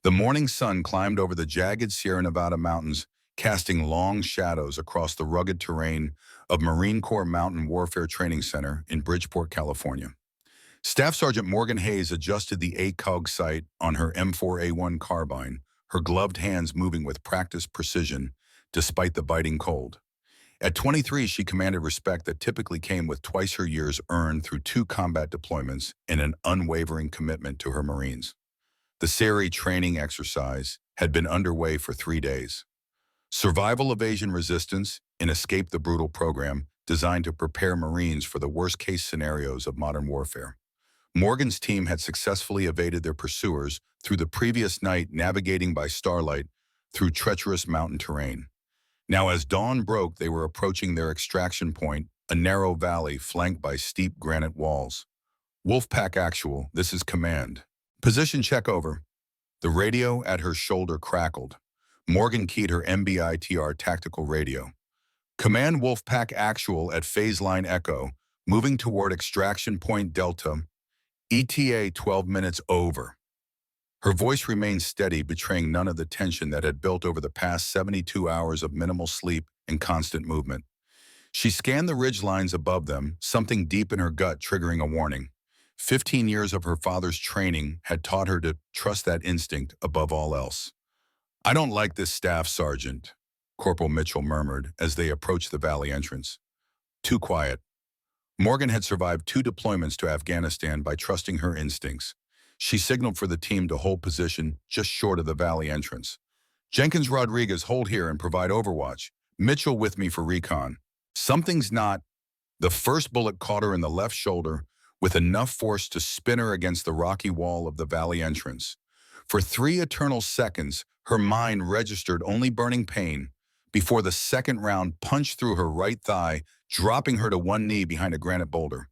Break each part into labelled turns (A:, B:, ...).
A: The morning sun climbed over the jagged Sierra Nevada mountains, casting long shadows across the rugged terrain of Marine Corps Mountain Warfare Training Center in Bridgeport, California. Staff Sergeant Morgan Hayes adjusted the ACOG sight on her M4A1 carbine, her gloved hands moving with practiced precision despite the biting cold. At 23, she commanded respect that typically came with twice her years earned through 2 combat deployments and an unwavering commitment to her Marines. The SERI training exercise had been underway for 3 days. Survival Evasion Resistance and Escape the Brutal program designed to prepare Marines for the worst-case scenarios of modern warfare. Morgan's team had successfully evaded their pursuers through the previous night, navigating by starlight through treacherous mountain terrain. Now, as dawn broke, they were approaching their extraction point, a narrow valley flanked by steep granite walls. Wolfpack Actual, this is command. Position check over. The radio at her shoulder crackled. Morgan keyed her MBITR tactical radio. Command Wolfpack Actual at phase line Echo, moving toward extraction point Delta. ETA 12 minutes over. Her voice remained steady, betraying none of the tension that had built over the past 72 hours of minimal sleep and constant movement. She scanned the ridge lines above them, something deep in her gut triggering a warning. 15 years of her father's training had taught her to trust that instinct above all else. "I don't like this, Staff Sergeant," Corporal Mitchell murmured as they approached the valley entrance. "Too quiet." Morgan had survived 2 deployments to Afghanistan by trusting her instincts. She signaled for the team to hold position just short of the valley entrance. "Jenkins Rodriguez, hold here and provide overwatch. Mitchell with me for recon." "Something's not." The first bullet caught her in the left shoulder with enough force to spin her against the rocky wall of the valley entrance. For 3 eternal seconds, her mind registered only burning pain before the second round punched through her right thigh, dropping her to one knee behind a granite boulder.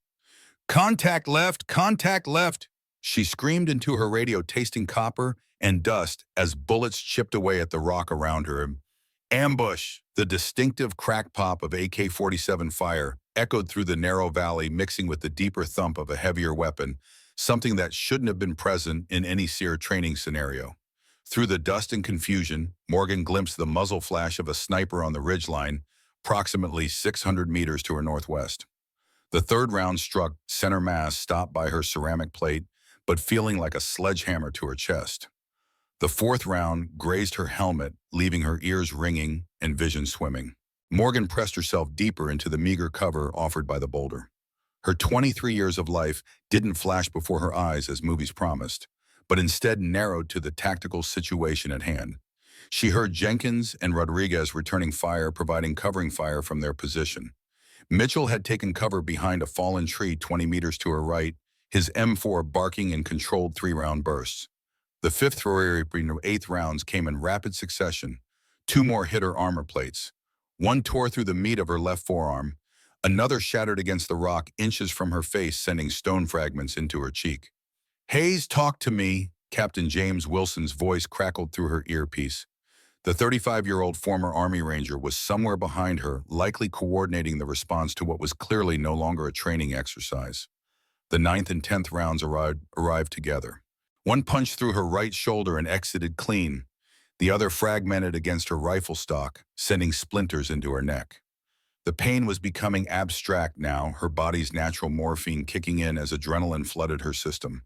A: "Contact left! Contact left!" She screamed into her radio, tasting copper and dust as bullets chipped away at the rock around her. Ambush! The distinctive crack pop of AK-47 fire echoed through the narrow valley, mixing with the deeper thump of a heavier weapon, something that shouldn't have been present in any SERE training scenario. Through the dust and confusion, Morgan glimpsed the muzzle flash of a sniper on the ridgeline, approximately 600 meters to her northwest. The third round struck center mass, stopped by her ceramic plate, but feeling like a sledgehammer to her chest. The fourth round grazed her helmet, leaving her ears ringing and vision swimming. Morgan pressed herself deeper into the meager cover offered by the boulder. Her 23 years of life didn't flash before her eyes as movies promised, but instead narrowed to the tactical situation at hand. She heard Jenkins and Rodriguez returning fire, providing covering fire from their position. Mitchell had taken cover behind a fallen tree 20 meters to her right, his M4 barking in controlled 3-round bursts. The 5th through 8th rounds came in rapid succession. 2 more hit her armor plates. One tore through the meat of her left forearm. Another shattered against the rock inches from her face, sending stone fragments into her cheek. "Hayes, talk to me," Captain James Wilson's voice crackled through her earpiece. The 35-year-old former Army Ranger was somewhere behind her, likely coordinating the response to what was clearly no longer a training exercise. The 9th and 10th rounds arrived together. One punched through her right shoulder and exited clean. The other fragmented against her rifle stock, sending splinters into her neck. The pain was becoming abstract now, her body's natural morphine kicking in as adrenaline flooded her system.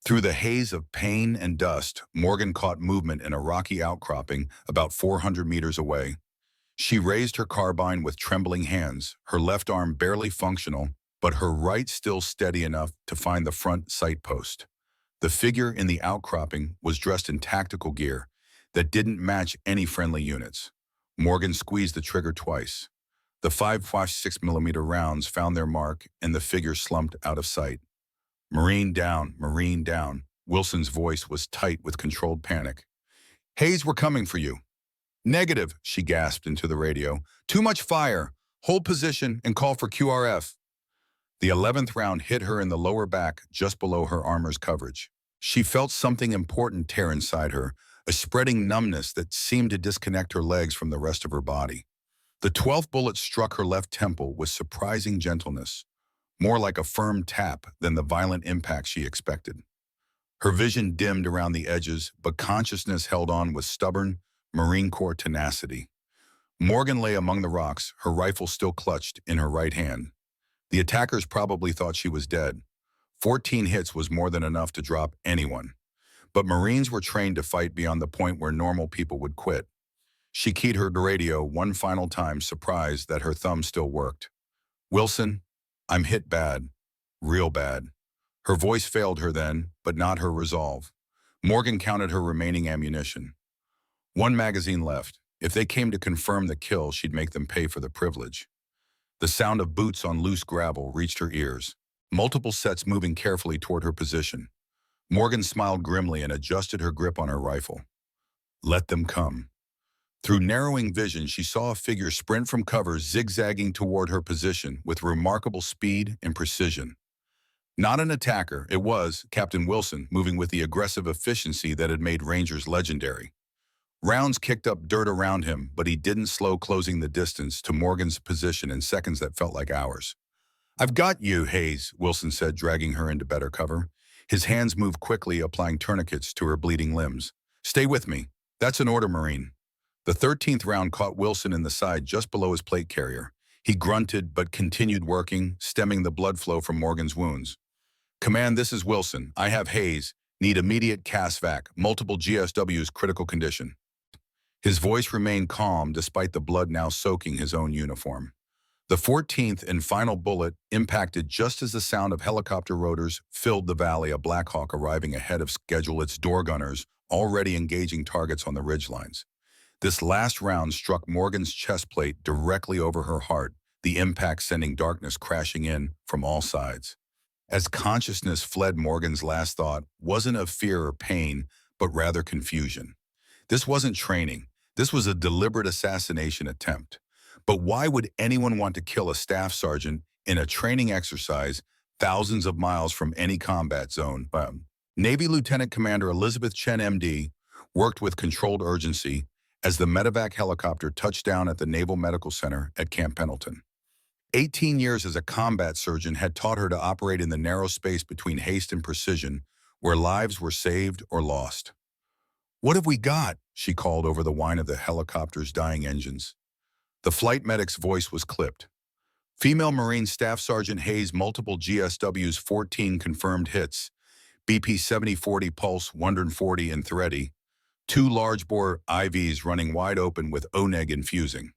A: Through the haze of pain and dust, Morgan caught movement in a rocky outcropping about 400 meters away. She raised her carbine with trembling hands, her left arm barely functional, but her right still steady enough to find the front sight post. The figure in the outcropping was dressed in tactical gear that didn't match any friendly units. Morgan squeezed the trigger twice. The 5.6mm rounds found their mark, and the figure slumped out of sight. "Marine down, Marine down." Wilson's voice was tight with controlled panic. "Hayes, we're coming for you." "Negative," she gasped into the radio. "Too much fire. Hold position and call for QRF." The 11th round hit her in the lower back, just below her armor's coverage. She felt something important tear inside her, a spreading numbness that seemed to disconnect her legs from the rest of her body. The 12th bullet struck her left temple with surprising gentleness, more like a firm tap than the violent impact she expected. Her vision dimmed around the edges, but consciousness held on with stubborn Marine Corps tenacity. Morgan lay among the rocks, her rifle still clutched in her right hand. The attackers probably thought she was dead. 14 hits was more than enough to drop anyone. But Marines were trained to fight beyond the point where normal people would quit. She keyed her radio one final time, surprised that her thumb still worked. "Wilson, I'm hit bad. Real bad." Her voice failed her then, but not her resolve. Morgan counted her remaining ammunition. One magazine left. If they came to confirm the kill, she'd make them pay for the privilege. The sound of boots on loose gravel reached her ears, multiple sets moving carefully toward her position. Morgan smiled grimly and adjusted her grip on her rifle. Let them come. Through narrowing vision, she saw a figure sprint from cover, zigzagging toward her position with remarkable speed and precision. Not an attacker, it was Captain Wilson, moving with the aggressive efficiency that had made Rangers legendary. Rounds kicked up dirt around him, but he didn't slow closing the distance to Morgan's position in seconds that felt like hours. "I've got you, Hayes," Wilson said, dragging her into better cover. His hands moved quickly, applying tourniquets to her bleeding limbs. "Stay with me. That's an order, Marine." The 13th round caught Wilson in the side just below his plate carrier. He grunted but continued working, stemming the blood flow from Morgan's wounds. "Command, this is Wilson. I have Hayes. Need immediate CASVAC. Multiple GSWs, critical condition." His voice remained calm despite the blood now soaking his own uniform. The 14th and final bullet impacted just as the sound of helicopter rotors filled the valley, a Black Hawk arriving ahead of schedule, its door gunners already engaging targets on the ridgelines. This last round struck Morgan's chest plate directly over her heart, the impact sending darkness crashing in from all sides. As consciousness fled, Morgan's last thought wasn't of fear or pain, but rather confusion. This wasn't training. This was a deliberate assassination attempt. But why would anyone want to kill a staff sergeant in a training exercise thousands of miles from any combat zone? Navy Lieutenant Commander Elizabeth Chen, MD, worked with controlled urgency as the medevac helicopter touched down at the Naval Medical Center at Camp Pendleton. 18 years as a combat surgeon had taught her to operate in the narrow space between haste and precision, where lives were saved or lost. "What have we got?" she called over the whine of the helicopter's dying engines. The flight medic's voice was clipped. "Female Marine Staff Sergeant Hayes, multiple GSWs, 14 confirmed hits. BP 7040 pulse, 140 and thready. 2 large-bore IVs running wide open with ONEG infusing."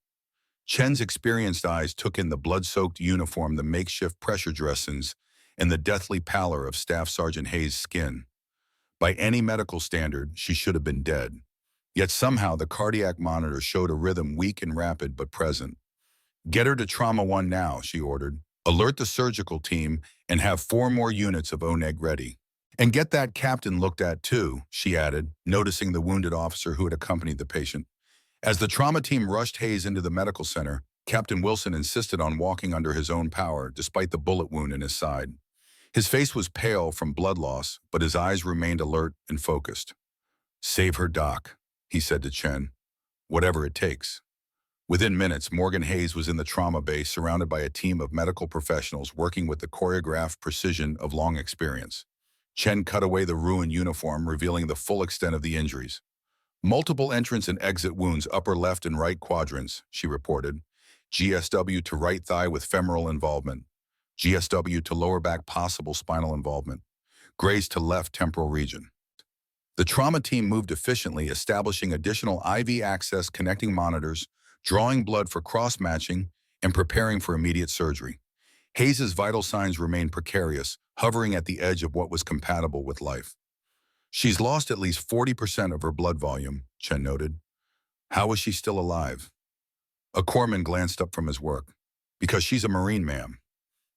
A: Chen's experienced eyes took in the blood-soaked uniform, the makeshift pressure dressings, and the deathly pallor of Staff Sergeant Hayes' skin. By any medical standard, she should have been dead. Yet somehow the cardiac monitor showed a rhythm weak and rapid but present. "Get her to Trauma 1 now," she ordered. "Alert the surgical team and have 4 more units of ONEG ready. And get that captain looked at too," she added, noticing the wounded officer who had accompanied the patient. As the trauma team rushed Hayes into the medical center, Captain Wilson insisted on walking under his own power despite the bullet wound in his side. His face was pale from blood loss, but his eyes remained alert and focused. "Save her, Doc," he said to Chen. "Whatever it takes." Within minutes, Morgan Hayes was in the trauma bay, surrounded by a team of medical professionals working with the choreographed precision of long experience. Chen cut away the ruined uniform, revealing the full extent of the injuries. "Multiple entrance and exit wounds, upper left and right quadrants," she reported. "GSW to right thigh with femoral involvement. GSW to lower back, possible spinal involvement. Graze to left temporal region." The trauma team moved efficiently, establishing additional IV access, connecting monitors, drawing blood for cross-matching, and preparing for immediate surgery. Hayes's vital signs remained precarious, hovering at the edge of what was compatible with life. "She's lost at least 40% of her blood volume," Chen noted. "How is she still alive?" A corpsman glanced up from his work. "Because she's a Marine, ma'am."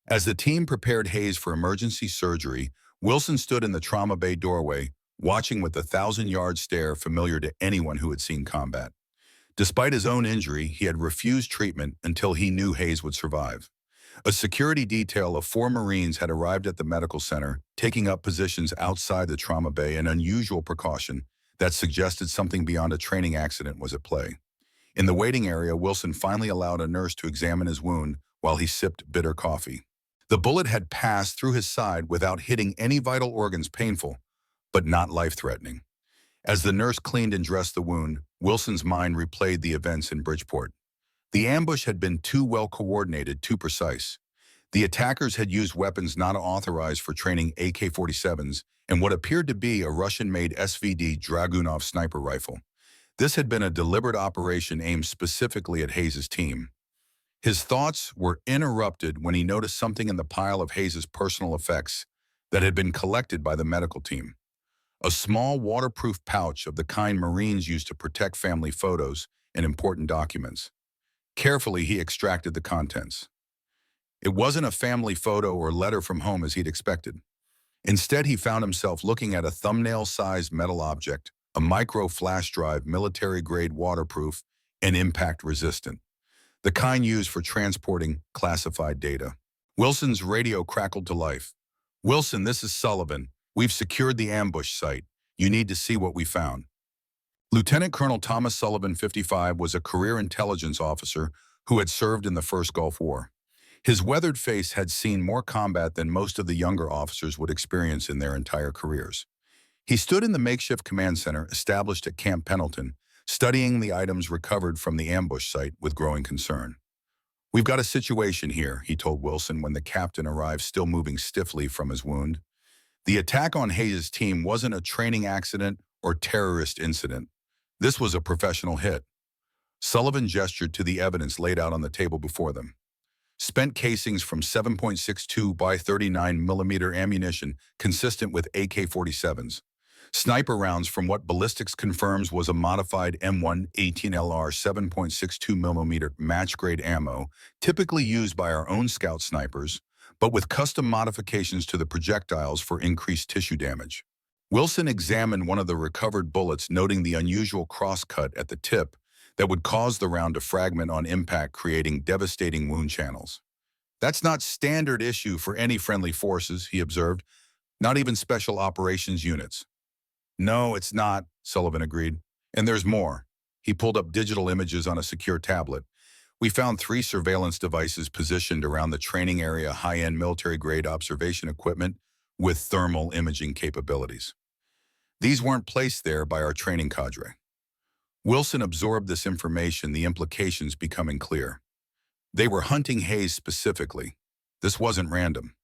A: As the team prepared Hayes for emergency surgery, Wilson stood in the trauma bay doorway, watching with the 1,000-yard stare familiar to anyone who had seen combat. Despite his own injury, he had refused treatment until he knew Hayes would survive. A security detail of 4 Marines had arrived at the medical center, taking up positions outside the trauma bay, an unusual precaution that suggested something beyond a training accident was at play. In the waiting area, Wilson finally allowed a nurse to examine his wound while he sipped bitter coffee. The bullet had passed through his side without hitting any vital organs, painful, but not life-threatening. As the nurse cleaned and dressed the wound, Wilson's mind replayed the events in Bridgeport. The ambush had been too well coordinated, too precise. The attackers had used weapons not authorized for training AK-47s and what appeared to be a Russian-made SVD Dragunov sniper rifle. This had been a deliberate operation aimed specifically at Hayes' team. His thoughts were interrupted when he noticed something in the pile of Hayes' personal effects that had been collected by the medical team. A small waterproof pouch of the kind Marines use to protect family photos and important documents. Carefully, he extracted the contents. It wasn't a family photo or letter from home as he'd expected. Instead, he found himself looking at a thumbnail-sized metal object, a micro flash drive, military-grade waterproof and impact-resistant, the kind used for transporting classified data. Wilson's radio crackled to life. "Wilson, this is Sullivan. We've secured the ambush site. You need to see what we found." Lieutenant Colonel Thomas Sullivan, 55, was a career intelligence officer who had served in the First Gulf War. His weathered face had seen more combat than most of the younger officers would experience in their entire careers. He stood in the makeshift command center established at Camp Pendleton, studying the items recovered from the ambush site with growing concern. "We've got a situation here," he told Wilson when the captain arrived, still moving stiffly from his wound. The attack on Hayes' team wasn't a training accident or terrorist incident. This was a professional hit. Sullivan gestured to the evidence laid out on the table before them. Spent casings from 7.62 by 39 millimeter ammunition consistent with AK-47s. Sniper rounds from what ballistics confirms was a modified M118LR 7.62 millimeter match-grade ammo, typically used by our own scout snipers, but with custom modifications to the projectiles for increased tissue damage. Wilson examined one of the recovered bullets, noting the unusual cross-cut at the tip that would cause the round to fragment on impact, creating devastating wound channels. "That's not standard issue for any friendly forces," he observed, "not even special operations units." "No, it's not," Sullivan agreed. "And there's more." He pulled up digital images on a secure tablet. "We found 3 surveillance devices positioned around the training area, high-end military-grade observation equipment with thermal imaging capabilities. These weren't placed there by our training cadre." Wilson absorbed this information, the implications becoming clear. They were hunting Hayes specifically. This wasn't random.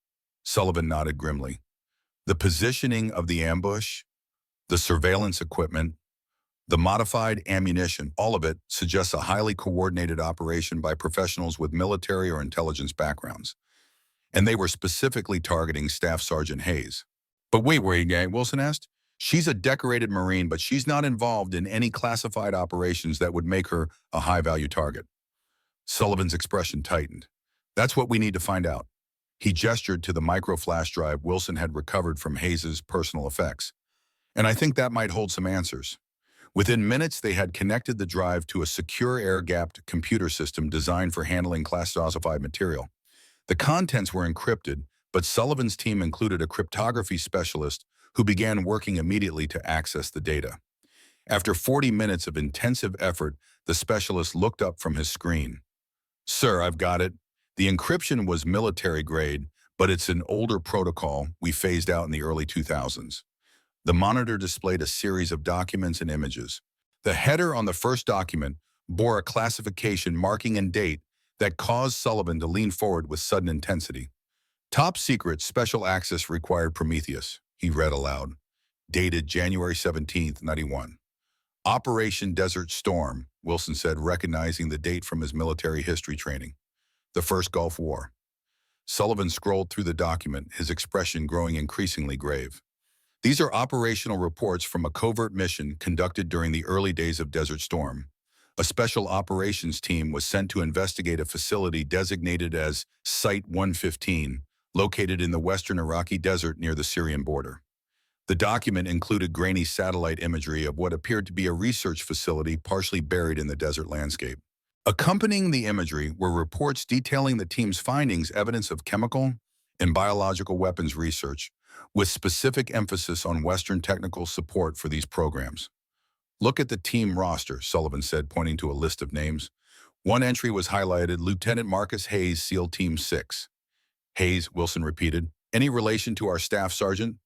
A: Sullivan nodded grimly. The positioning of the ambush, the surveillance equipment, the modified ammunition, all of it suggests a highly coordinated operation by professionals with military or intelligence backgrounds. And they were specifically targeting Staff Sergeant Hayes. "But wait, Wilson asked. "She's a decorated Marine, but she's not involved in any classified operations that would make her a high-value target." Sullivan's expression tightened. "That's what we need to find out." He gestured to the micro flash drive Wilson had recovered from Hayes' personal effects. "And I think that might hold some answers." Within minutes, they had connected the drive to a secure air-gapped computer system designed for handling classified material. The contents were encrypted, but Sullivan's team included a cryptography specialist who began working immediately to access the data. After 40 minutes of intensive effort, the specialist looked up from his screen. "Sir, I've got it. The encryption was military grade, but it's an older protocol we phased out in the early 2000s. The monitor displayed a series of documents and images. The header on the first document bore a classification, marking, and date that caused Sullivan to lean forward with sudden intensity. "Top secret, special access required, Prometheus," he read aloud. "Dated January 17th, 91. Operation Desert Storm," Wilson said, recognizing the date from his military history training. "The First Gulf War." Sullivan scrolled through the document, his expression growing increasingly grave. "These are operational reports from a covert mission conducted during the early days of Desert Storm. A special operations team was sent to investigate a facility designated as Site 115, located in the western Iraqi desert near the Syrian border. The document included grainy satellite imagery of what appeared to be a research facility partially buried in the desert landscape. Accompanying the imagery were reports detailing the team's findings, evidence of chemical and biological weapons research, with specific emphasis on Western technical support for these programs. "Look at the team roster," Sullivan said, pointing to a list of names. One entry was highlighted: Lieutenant Marcus Hayes, SEAL Team 6. "Hayes," Wilson repeated. "Any relation to our staff sergeant?"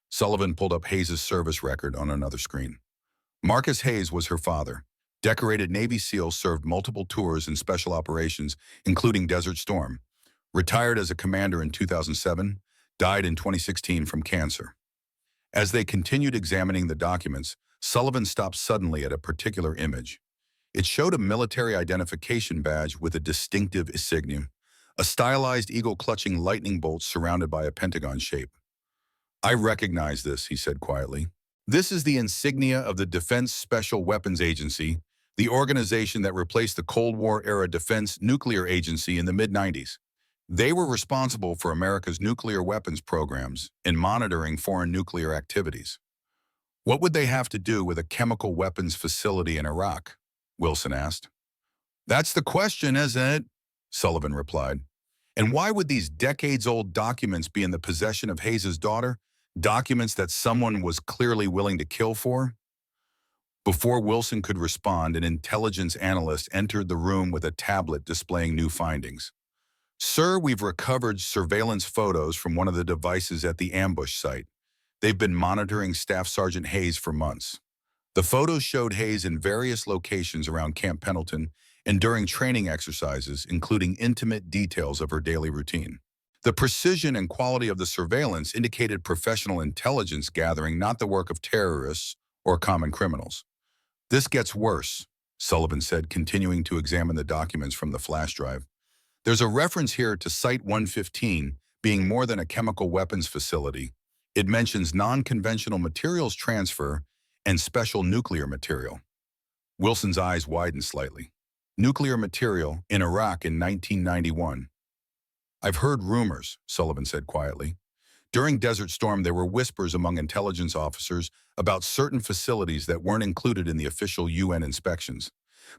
A: Sullivan pulled up Hayes' service record on another screen. Marcus Hayes was her father. Decorated Navy SEAL, served multiple tours in special operations, including Desert Storm. Retired as a commander in 2007, died in 2016 from cancer. As they continued examining the documents, Sullivan stopped suddenly at a particular image. It showed a military identification badge with a distinctive insignia, a stylized eagle-clutching lightning bolt surrounded by a pentagon shape. "I recognize this," he said quietly. "This is the insignia of the Defense Special Weapons Agency, the organization that replaced the Cold War-era Defense Nuclear Agency in the mid-90s. They were responsible for America's nuclear weapons programs and monitoring foreign nuclear activities." "What would they have to do with a chemical weapons facility in Iraq?" Wilson asked. "That's the question, isn't it?" Sullivan replied. "And why would these decades-old documents be in the possession of Hayes' daughter? Documents that someone was clearly willing to kill for?" Before Wilson could respond, an intelligence analyst entered the room with a tablet displaying new findings. "Sir, we've recovered surveillance photos from one of the devices at the ambush site. They've been monitoring Staff Sergeant Hayes for months." The photos showed Hayes in various locations around Camp Pendleton and during training exercises, including intimate details of her daily routine. The precision and quality of the surveillance indicated professional intelligence gathering, not the work of terrorists or common criminals. "This gets worse," Sullivan said, continuing to examine the documents from the flash drive. "There's a reference here to Site 115 being more than a chemical weapons facility. It mentions non-conventional materials transfer and special nuclear material." Wilson's eyes widened slightly. "Nuclear material in Iraq in 1991. "I've heard rumors," Sullivan said quietly. "During Desert Storm, there were whispers among intelligence officers about certain facilities that weren't included in the official UN inspections.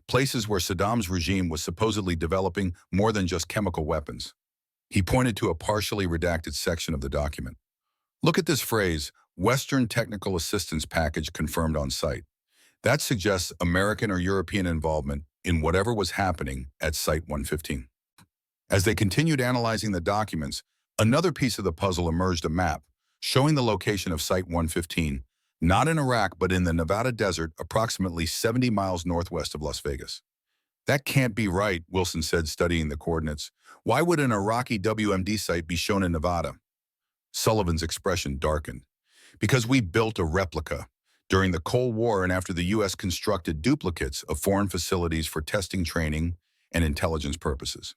A: Places where Saddam's regime was supposedly developing more than just chemical weapons." He pointed to a partially redacted section of the document. "Look at this phrase, Western Technical Assistance Package confirmed on site. That suggests American or European involvement in whatever was happening at Site 115. As they continued analyzing the documents, another piece of the puzzle emerged: a map showing the location of Site 115, not in Iraq but in the Nevada desert, approximately 70 miles northwest of Las Vegas. "That can't be right," Wilson said, studying the coordinates. "Why would an Iraqi WMD site be shown in Nevada?" Sullivan's expression darkened. "Because we built a replica. During the Cold War and after the U.S. constructed duplicates of foreign facilities for testing, training, and intelligence purposes.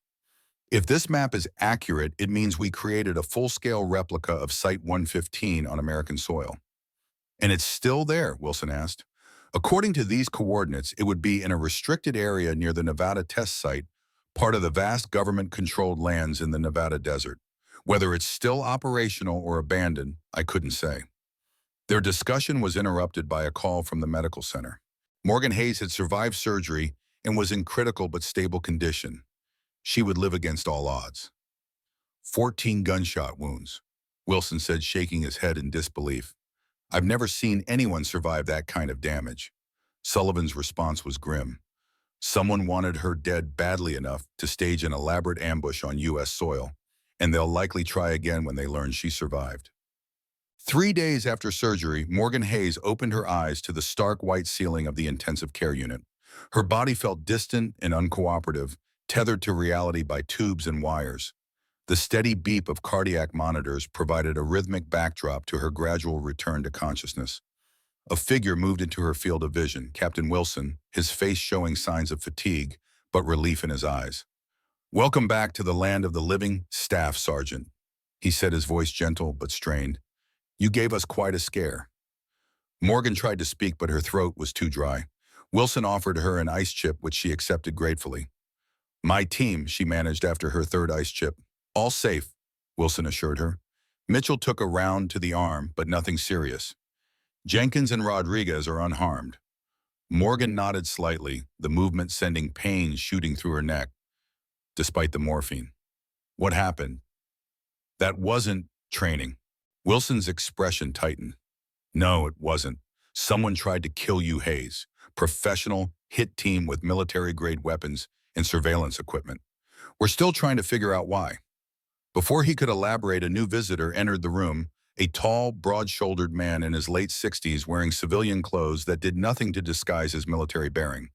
A: If this map is accurate, it means we created a full-scale replica of Site 115 on American soil." "And it's still there?" Wilson asked. "According to these coordinates, it would be in a restricted area near the Nevada test site, part of the vast government-controlled lands in the Nevada desert. Whether it's still operational or abandoned, I couldn't say." Their discussion was interrupted by a call from the medical center. Morgan Hayes had survived surgery and was in critical but stable condition. She would live against all odds. 14 gunshot wounds," Wilson said, shaking his head in disbelief. "I've never seen anyone survive that kind of damage." Sullivan's response was grim. "Someone wanted her dead badly enough to stage an elaborate ambush on U.S. soil, and they'll likely try again when they learn she survived." 3 days after surgery, Morgan Hayes opened her eyes to the stark white ceiling of the intensive care unit. Her body felt distant and uncooperative, tethered to reality by tubes and wires. The steady beep of cardiac monitors provided a rhythmic backdrop to her gradual return to consciousness. A figure moved into her field of vision, Captain Wilson, his face showing signs of fatigue, but relief in his eyes. "Welcome back to the land of the living, Staff Sergeant," he said, his voice gentle but strained. "You gave us quite a scare." Morgan tried to speak, but her throat was too dry. Wilson offered her an ice chip, which she accepted gratefully. "My team," she managed after her third ice chip. "All safe," Wilson assured her. "Mitchell took a round to the arm, but nothing serious. Jenkins and Rodriguez are unharmed." Morgan nodded slightly, the movement sending pain shooting through her neck, despite the morphine. "What happened?" "That wasn't training." Wilson's expression tightened. "No, it wasn't. Someone tried to kill you, Hayes. Professional, hit team with military-grade weapons and surveillance equipment. We're still trying to figure out why." Before he could elaborate, a new visitor entered the room, a tall, broad-shouldered man in his late 60s wearing civilian clothes that did nothing to disguise his military bearing.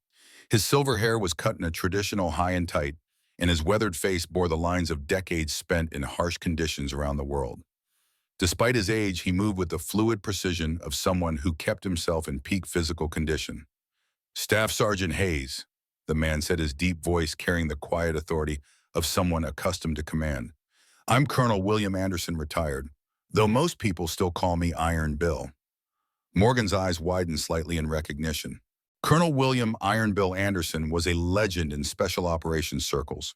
A: His silver hair was cut in a traditional high and tight, and his weathered face bore the lines of decades spent in harsh conditions around the world. Despite his age, he moved with the fluid precision of someone who kept himself in peak physical condition. Staff Sergeant Hayes, the man said, his deep voice carrying the quiet authority of someone accustomed to command. I'm Colonel William Anderson, retired, though most people still call me Iron Bill. Morgan's eyes widened slightly in recognition. Colonel William Iron Bill Anderson was a legend in special operations circles.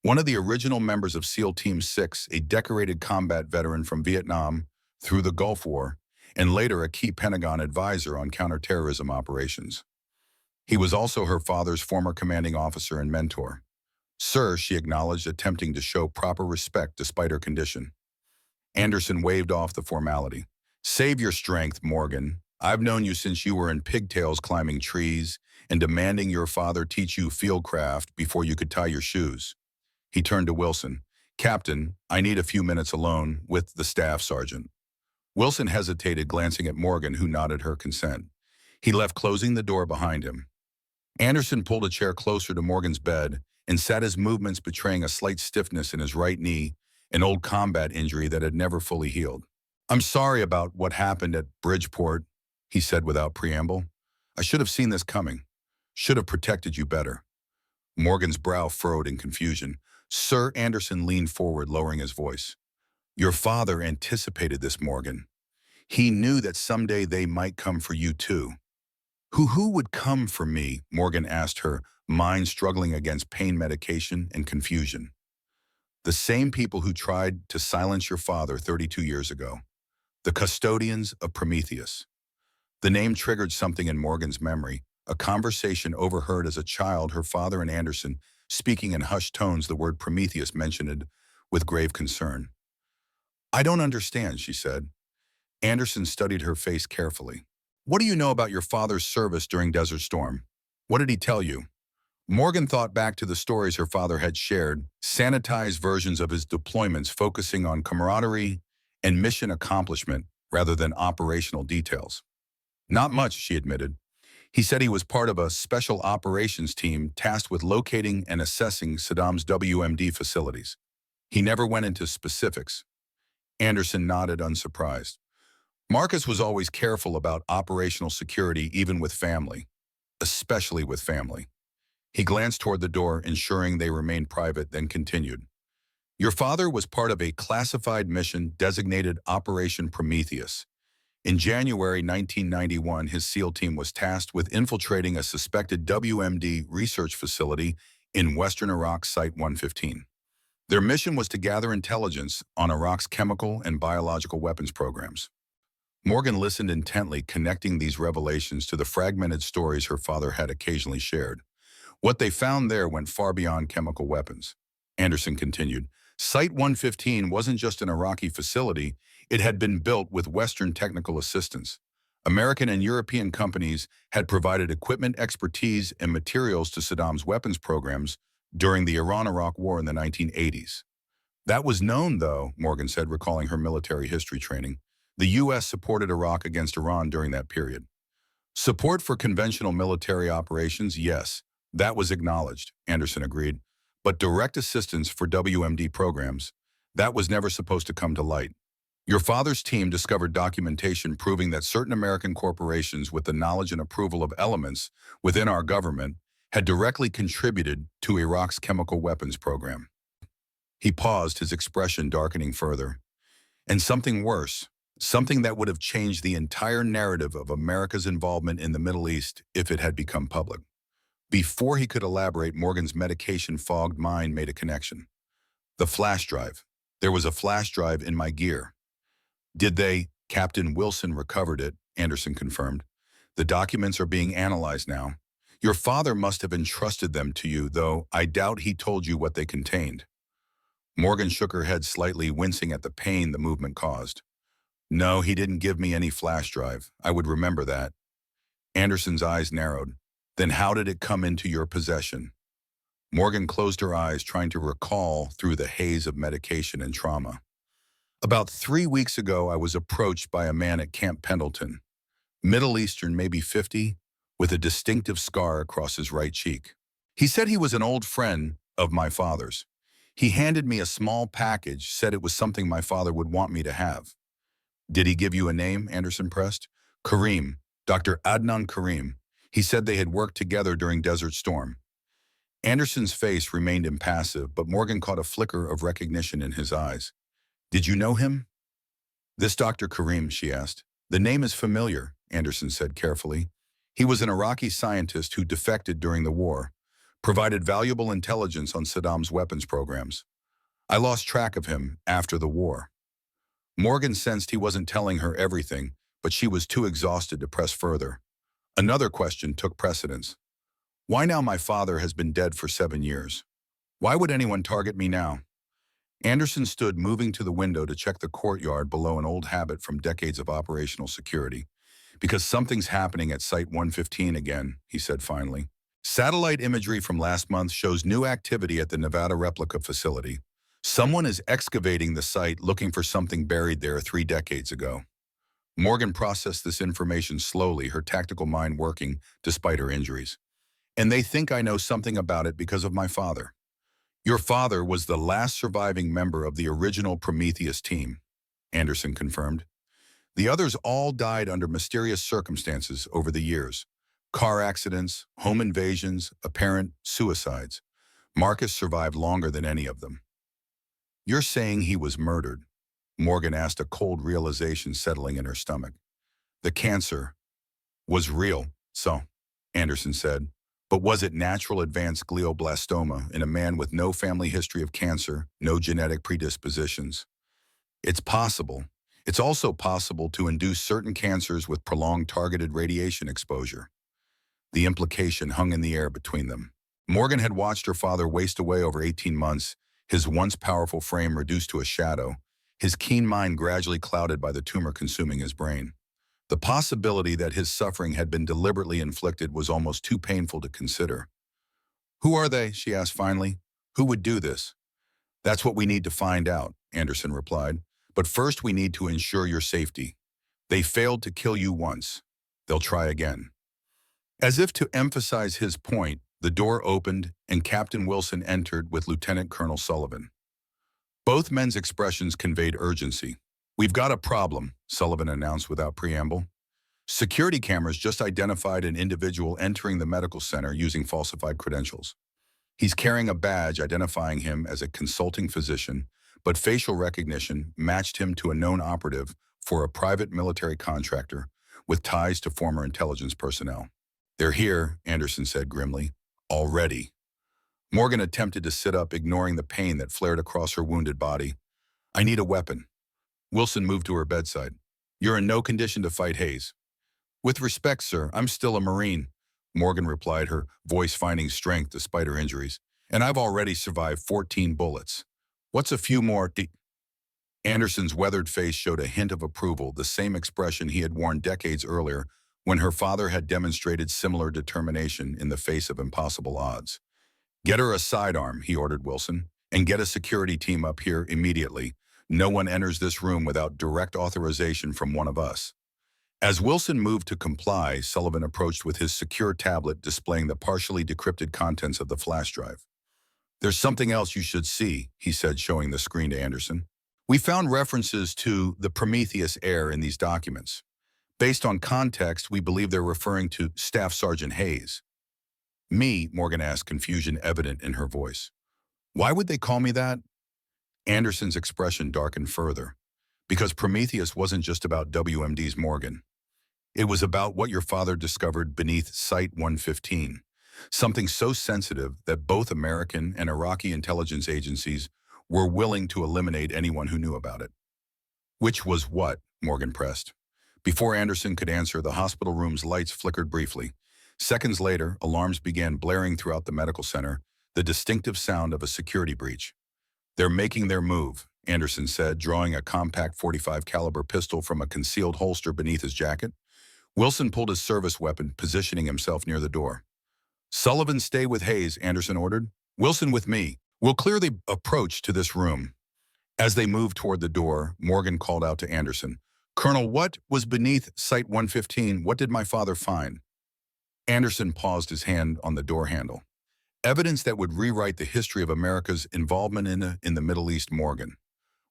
A: One of the original members of SEAL Team 6, a decorated combat veteran from Vietnam through the Gulf War, and later a key Pentagon advisor on counterterrorism operations. He was also her father's former commanding officer and mentor. Sir, she acknowledged, attempting to show proper respect despite her condition. Anderson waved off the formality. Save your strength, Morgan. I've known you since you were in pigtails climbing trees and demanding your father teach you fieldcraft before you could tie your shoes. He turned to Wilson. Captain, I need a few minutes alone with the staff sergeant. Wilson hesitated, glancing at Morgan, who nodded her consent. He left, closing the door behind him. Anderson pulled a chair closer to Morgan's bed and sat, his movements betraying a slight stiffness in his right knee, an old combat injury that had never fully healed. I'm sorry about what happened at Bridgeport, he said without preamble. I should have seen this coming. Should have protected you better. Morgan's brow furrowed in confusion. Sir, Anderson leaned forward, lowering his voice. Your father anticipated this, Morgan. He knew that someday they might come for you too. Who would come for me? Morgan asked, her mind struggling against pain medication and confusion. The same people who tried to silence your father 32 years ago. The custodians of Prometheus. The name triggered something in Morgan's memory, a conversation overheard as a child, her father and Anderson speaking in hushed tones, the word Prometheus mentioned with grave concern. I don't understand, she said. Anderson studied her face carefully. What do you know about your father's service during Desert Storm? What did he tell you? Morgan thought back to the stories her father had shared, sanitized versions of his deployments focusing on camaraderie and mission accomplishment rather than operational details. Not much, she admitted. He said he was part of a special operations team tasked with locating and assessing Saddam's WMD facilities. He never went into specifics. Anderson nodded, unsurprised. Marcus was always careful about operational security, even with family, especially with family. He glanced toward the door, ensuring they remained private, then continued. Your father was part of a classified mission designated Operation Prometheus. In January 1991, his SEAL team was tasked with infiltrating a suspected WMD research facility in western Iraq, Site 115. Their mission was to gather intelligence on Iraq's chemical and biological weapons programs. Morgan listened intently, connecting these revelations to the fragmented stories her father had occasionally shared. What they found there went far beyond chemical weapons. Anderson continued. Site 115 wasn't just an Iraqi facility, it had been built with Western technical assistance. American and European companies had provided equipment, expertise, and materials to Saddam's weapons programs during the Iran-Iraq War in the 1980s. That was known, though, Morgan said, recalling her military history training. The U.S. supported Iraq against Iran during that period. Support for conventional military operations, yes, that was acknowledged, Anderson agreed. But direct assistance for WMD programs, that was never supposed to come to light. Your father's team discovered documentation proving that certain American corporations with the knowledge and approval of elements within our government had directly contributed to Iraq's chemical weapons program. He paused, his expression darkening further. And something worse, something that would have changed the entire narrative of America's involvement in the Middle East if it had become public. Before he could elaborate, Morgan's medication-fogged mind made a connection. The flash drive. There was a flash drive in my gear. Did they? Captain Wilson recovered it, Anderson confirmed. The documents are being analyzed now. Your father must have entrusted them to you, though I doubt he told you what they contained. Morgan shook her head slightly, wincing at the pain the movement caused. No, he didn't give me any flash drive. I would remember that. Anderson's eyes narrowed. Then how did it come into your possession? Morgan closed her eyes, trying to recall through the haze of medication and trauma. About 3 weeks ago, I was approached by a man at Camp Pendleton, Middle Eastern, maybe 50, with a distinctive scar across his right cheek. He said he was an old friend of my father's. He handed me a small package, said it was something my father would want me to have. Did he give you a name? Anderson pressed. Kareem, Dr. Adnan Kareem. He said they had worked together during Desert Storm. Anderson's face remained impassive, but Morgan caught a flicker of recognition in his eyes. Did you know him? This Dr. Kareem, she asked. The name is familiar, Anderson said carefully. He was an Iraqi scientist who defected during the war, provided valuable intelligence on Saddam's weapons programs. I lost track of him after the war. Morgan sensed he wasn't telling her everything, but she was too exhausted to press further. Another question took precedence. Why now? My father has been dead for 7 years. Why would anyone target me now? Anderson stood, moving to the window to check the courtyard below, an old habit from decades of operational security. Because something's happening at Site 115 again, he said finally. Satellite imagery from last month shows new activity at the Nevada replica facility. Someone is excavating the site looking for something buried there 3 decades ago. Morgan processed this information slowly, her tactical mind working despite her injuries. And they think I know something about it because of my father. Your father was the last surviving member of the original Prometheus team, Anderson confirmed. The others all died under mysterious circumstances over the years. Car accidents, home invasions, apparent suicides. Marcus survived longer than any of them. You're saying he was murdered? Morgan asked, a cold realization settling in her stomach. The cancer was real, so, Anderson said. But was it natural advanced glioblastoma in a man with no family history of cancer, no genetic predispositions? It's possible. It's also possible to induce certain cancers with prolonged targeted radiation exposure. The implication hung in the air between them. Morgan had watched her father waste away over 18 months, his once powerful frame reduced to a shadow, his keen mind gradually clouded by the tumor consuming his brain. The possibility that his suffering had been deliberately inflicted was almost too painful to consider. Who are they? She asked finally. Who would do this? That's what we need to find out, Anderson replied. But first we need to ensure your safety. They failed to kill you once. They'll try again. As if to emphasize his point, the door opened and Captain Wilson entered with Lieutenant Colonel Sullivan. Both men's expressions conveyed urgency. We've got a problem, Sullivan announced without preamble. Security cameras just identified an individual entering the medical center using falsified credentials. He's carrying a badge identifying him as a consulting physician, but facial recognition matched him to a known operative for a private military contractor with ties to former intelligence personnel. They're here, Anderson said grimly. Already. Morgan attempted to sit up, ignoring the pain that flared across her wounded body. I need a weapon. Wilson moved to her bedside. You're in no condition to fight Hayes. With respect, sir, I'm still a Marine, Morgan replied, her voice finding strength despite her injuries. And I've already survived 14 bullets. What's a few more? Anderson's weathered face showed a hint of approval, the same expression he had worn decades earlier when her father had demonstrated similar determination in the face of impossible odds. Get her a sidearm, he ordered Wilson, and get a security team up here immediately. No one enters this room without direct authorization from one of us. As Wilson moved to comply, Sullivan approached with his secure tablet displaying the partially decrypted contents of the flash drive. There's something else you should see, he said, showing the screen to Anderson. We found references to the Prometheus heir in these documents. Based on context, we believe they're referring to Staff Sergeant Hayes. Me, Morgan asked, confusion evident in her voice. Why would they call me that? Anderson's expression darkened further. Because Prometheus wasn't just about WMD's Morgan. It was about what your father discovered beneath Site 115, something so sensitive that both American and Iraqi intelligence agencies were willing to eliminate anyone who knew about it. Which was what? Morgan pressed. Before Anderson could answer, the hospital room's lights flickered briefly. Seconds later, alarms began blaring throughout the medical center, the distinctive sound of a security breach. They're making their move, Anderson said, drawing a compact .45 caliber pistol from a concealed holster beneath his jacket. Wilson pulled his service weapon, positioning himself near the door. Sullivan, stay with Hayes, Anderson ordered. Wilson with me. We'll clear the approach to this room. As they moved toward the door, Morgan called out to Anderson, "Colonel, what was beneath Site 115? What did my father find?" Anderson paused, his hand on the door handle. "Evidence that would rewrite the history of America's involvement in the Middle East, Morgan.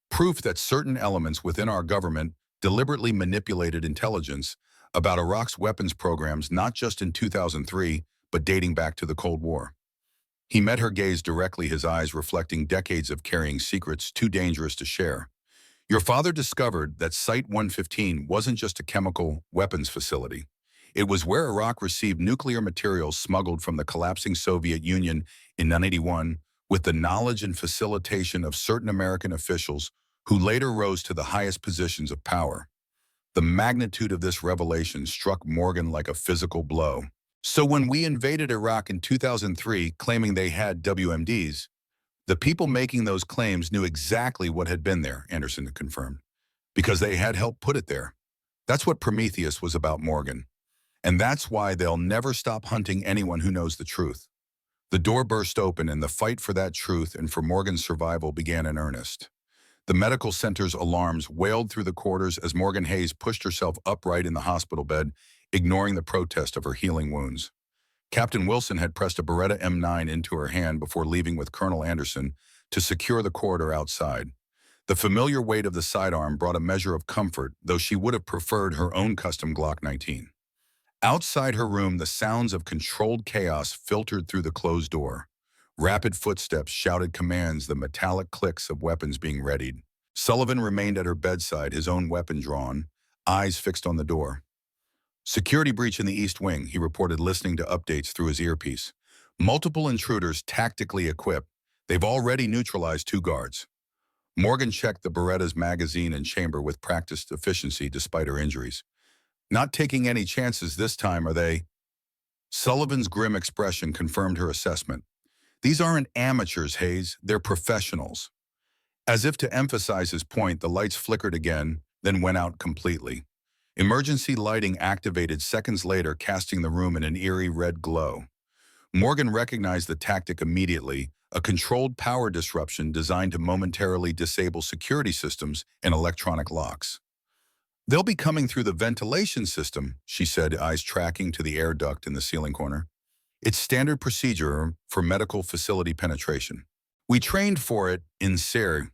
A: Proof that certain elements within our government deliberately manipulated intelligence about Iraq's weapons programs not just in 2003, but dating back to the Cold War." He met her gaze directly, his eyes reflecting decades of carrying secrets too dangerous to share. "Your father discovered that Site 115 wasn't just a chemical weapons facility. It was where Iraq received nuclear materials smuggled from the collapsing Soviet Union in 1981 with the knowledge and facilitation of certain American officials who later rose to the highest positions of power." The magnitude of this revelation struck Morgan like a physical blow. "So when we invaded Iraq in 2003, claiming they had WMDs, the people making those claims knew exactly what had been there," Anderson confirmed, "because they had helped put it there. That's what Prometheus was about, Morgan. And that's why they'll never stop hunting anyone who knows the truth." The door burst open and the fight for that truth and for Morgan's survival began in earnest. The medical center's alarms wailed through the corridors as Morgan Hayes pushed herself upright in the hospital bed, ignoring the protest of her healing wounds. Captain Wilson had pressed a Beretta M9 into her hand before leaving with Colonel Anderson to secure the corridor outside. The familiar weight of the sidearm brought a measure of comfort, though she would have preferred her own custom Glock 19. Outside her room, the sounds of controlled chaos filtered through the closed door. Rapid footsteps shouted commands, the metallic clicks of weapons being readied. Sullivan remained at her bedside, his own weapon drawn, eyes fixed on the door. "Security breach in the East Wing," he reported, listening to updates through his earpiece. "Multiple intruders tactically equipped. They've already neutralized 2 guards." Morgan checked the Beretta's magazine and chamber with practiced efficiency despite her injuries. "Not taking any chances this time, are they?" Sullivan's grim expression confirmed her assessment. "These aren't amateurs, Hayes. They're professionals." As if to emphasize his point, the lights flickered again, then went out completely. Emergency lighting activated seconds later, casting the room in an eerie red glow. Morgan recognized the tactic immediately, a controlled power disruption designed to momentarily disable security systems and electronic locks. "They'll be coming through the ventilation system," she said, eyes tracking to the air duct in the ceiling corner. "It's standard procedure for medical facility penetration. We trained for it in SER."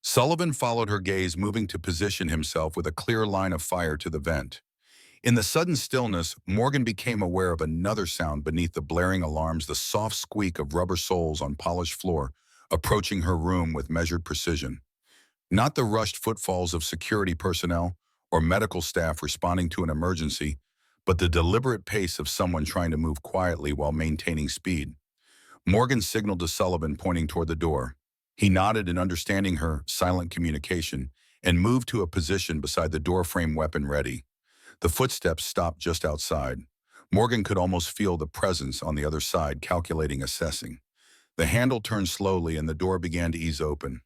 A: Sullivan followed her gaze, moving to position himself with a clear line of fire to the vent. In the sudden stillness, Morgan became aware of another sound beneath the blaring alarms, the soft squeak of rubber soles on polished floor, approaching her room with measured precision. Not the rushed footfalls of security personnel or medical staff responding to an emergency, but the deliberate pace of someone trying to move quietly while maintaining speed. Morgan signaled to Sullivan, pointing toward the door. He nodded in understanding her silent communication and moved to a position beside the doorframe, weapon ready. The footsteps stopped just outside. Morgan could almost feel the presence on the other side, calculating, assessing. The handle turned slowly and the door began to ease open.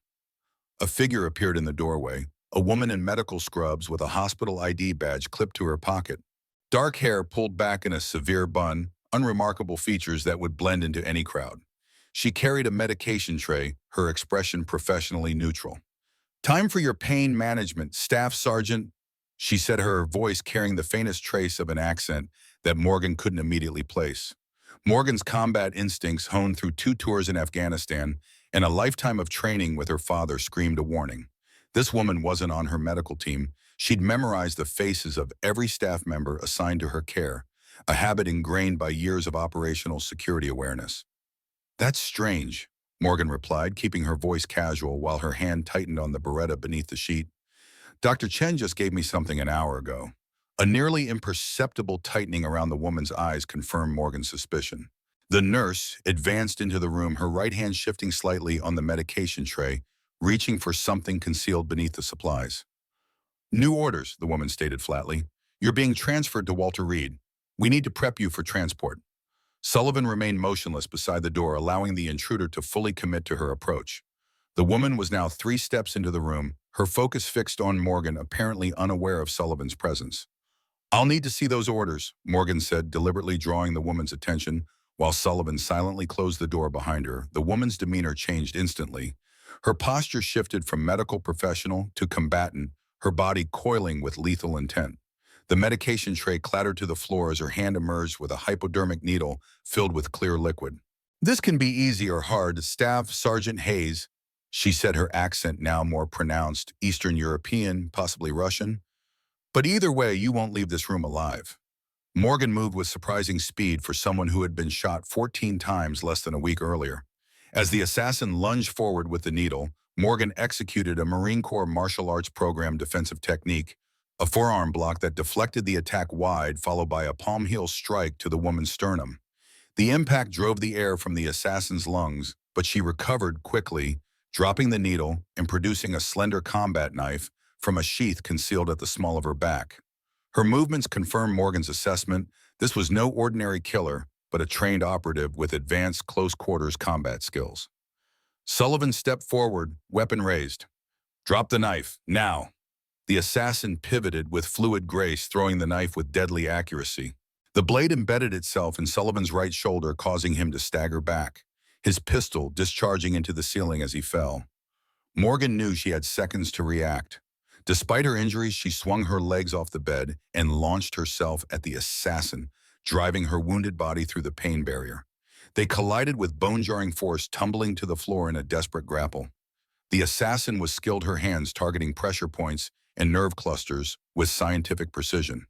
A: A figure appeared in the doorway, a woman in medical scrubs with a hospital ID badge clipped to her pocket. Dark hair pulled back in a severe bun, unremarkable features that would blend into any crowd. She carried a medication tray, her expression professionally neutral. "Time for your pain management, Staff Sergeant," she said, her voice carrying the faintest trace of an accent that Morgan couldn't immediately place. Morgan's combat instincts, honed through 2 tours in Afghanistan and a lifetime of training with her father, screamed a warning. This woman wasn't on her medical team. She'd memorized the faces of every staff member assigned to her care, a habit ingrained by years of operational security awareness. "That's strange," Morgan replied, keeping her voice casual while her hand tightened on the Beretta beneath the sheet. "Dr. Chen just gave me something an hour ago." A nearly imperceptible tightening around the woman's eyes confirmed Morgan's suspicion. The nurse advanced into the room, her right hand shifting slightly on the medication tray, reaching for something concealed beneath the supplies. "New orders," the woman stated flatly. "You're being transferred to Walter Reed. We need to prep you for transport." Sullivan remained motionless beside the door, allowing the intruder to fully commit to her approach. The woman was now 3 steps into the room, her focus fixed on Morgan, apparently unaware of Sullivan's presence. "I'll need to see those orders," Morgan said, deliberately drawing the woman's attention, while Sullivan silently closed the door behind her. The woman's demeanor changed instantly. Her posture shifted from medical professional to combatant, her body coiling with lethal intent. The medication tray clattered to the floor as her hand emerged with a hypodermic needle filled with clear liquid. "This can be easy or hard, Staff Sergeant Hayes," she said, her accent now more pronounced, Eastern European, possibly Russian. "But either way, you won't leave this room alive." Morgan moved with surprising speed for someone who had been shot 14 times less than a week earlier. As the assassin lunged forward with the needle, Morgan executed a Marine Corps martial arts program defensive technique, a forearm block that deflected the attack wide, followed by a palm heel strike to the woman's sternum. The impact drove the air from the assassin's lungs, but she recovered quickly, dropping the needle and producing a slender combat knife from a sheath concealed at the small of her back. Her movements confirmed Morgan's assessment. This was no ordinary killer, but a trained operative with advanced close-quarters combat skills. Sullivan stepped forward, weapon raised. "Drop the knife, now." The assassin pivoted with fluid grace, throwing the knife with deadly accuracy. The blade embedded itself in Sullivan's right shoulder, causing him to stagger back, his pistol discharging into the ceiling as he fell. Morgan knew she had seconds to react. Despite her injuries, she swung her legs off the bed and launched herself at the assassin, driving her wounded body through the pain barrier. They collided with bone-jarring force, tumbling to the floor in a desperate grapple. The assassin was skilled, her hands targeting pressure points and nerve clusters with scientific precision.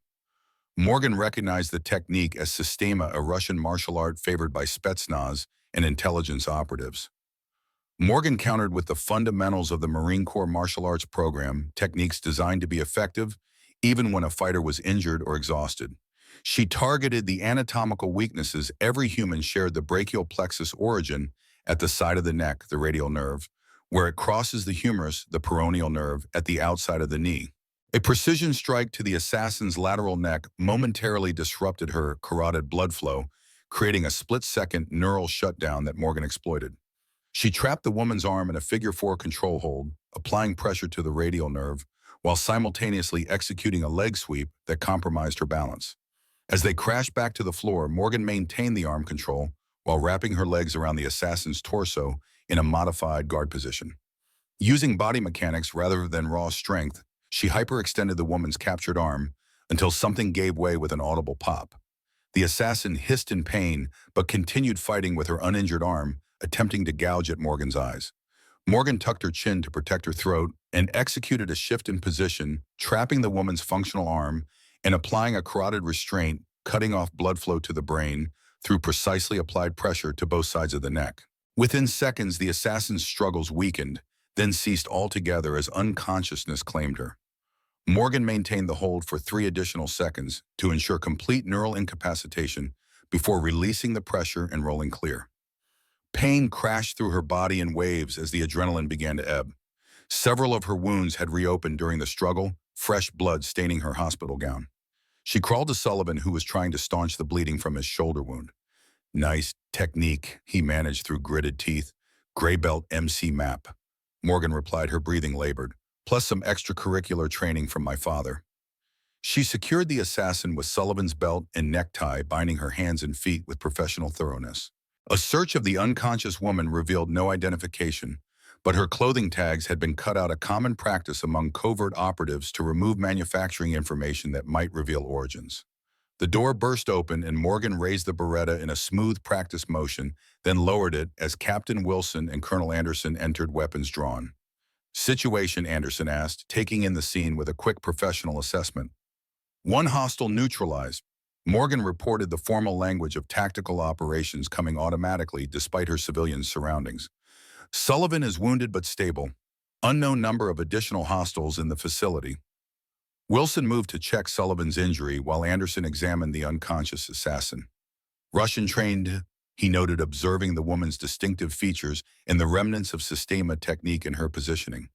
A: Morgan recognized the technique as Systema, a Russian martial art favored by Spetsnaz and intelligence operatives. Morgan countered with the fundamentals of the Marine Corps martial arts program, techniques designed to be effective even when a fighter was injured or exhausted. She targeted the anatomical weaknesses. Every human shared the brachial plexus origin at the side of the neck, the radial nerve, where it crosses the humerus, the peroneal nerve, at the outside of the knee. A precision strike to the assassin's lateral neck momentarily disrupted her carotid blood flow, creating a split-second neural shutdown that Morgan exploited. She trapped the woman's arm in a figure-4 control hold, applying pressure to the radial nerve, while simultaneously executing a leg sweep that compromised her balance. As they crashed back to the floor, Morgan maintained the arm control while wrapping her legs around the assassin's torso in a modified guard position. Using body mechanics rather than raw strength, she hyperextended the woman's captured arm until something gave way with an audible pop. The assassin hissed in pain, but continued fighting with her uninjured arm, attempting to gouge at Morgan's eyes. Morgan tucked her chin to protect her throat and executed a shift in position, trapping the woman's functional arm and applying a carotid restraint, cutting off blood flow to the brain through precisely applied pressure to both sides of the neck. Within seconds, the assassin's struggles weakened, then ceased altogether as unconsciousness claimed her. Morgan maintained the hold for 3 additional seconds to ensure complete neural incapacitation before releasing the pressure and rolling clear. Pain crashed through her body in waves as the adrenaline began to ebb. Several of her wounds had reopened during the struggle, fresh blood staining her hospital gown. She crawled to Sullivan, who was trying to staunch the bleeding from his shoulder wound. "Nice technique," he managed through gritted teeth. "Gray belt MC map," Morgan replied, her breathing labored, "plus some extracurricular training from my father." She secured the assassin with Sullivan's belt and necktie, binding her hands and feet with professional thoroughness. A search of the unconscious woman revealed no identification, but her clothing tags had been cut out, a common practice among covert operatives to remove manufacturing information that might reveal origins. The door burst open and Morgan raised the Beretta in a smooth practice motion, then lowered it as Captain Wilson and Colonel Anderson entered, weapons drawn. "Situation," Anderson asked, taking in the scene with a quick professional assessment. "One hostile neutralized." Morgan reported the formal language of tactical operations coming automatically despite her civilian surroundings. "Sullivan is wounded but stable. Unknown number of additional hostiles in the facility." Wilson moved to check Sullivan's injury while Anderson examined the unconscious assassin. "Russian trained," he noted, observing the woman's distinctive features and the remnants of Systema technique in her positioning.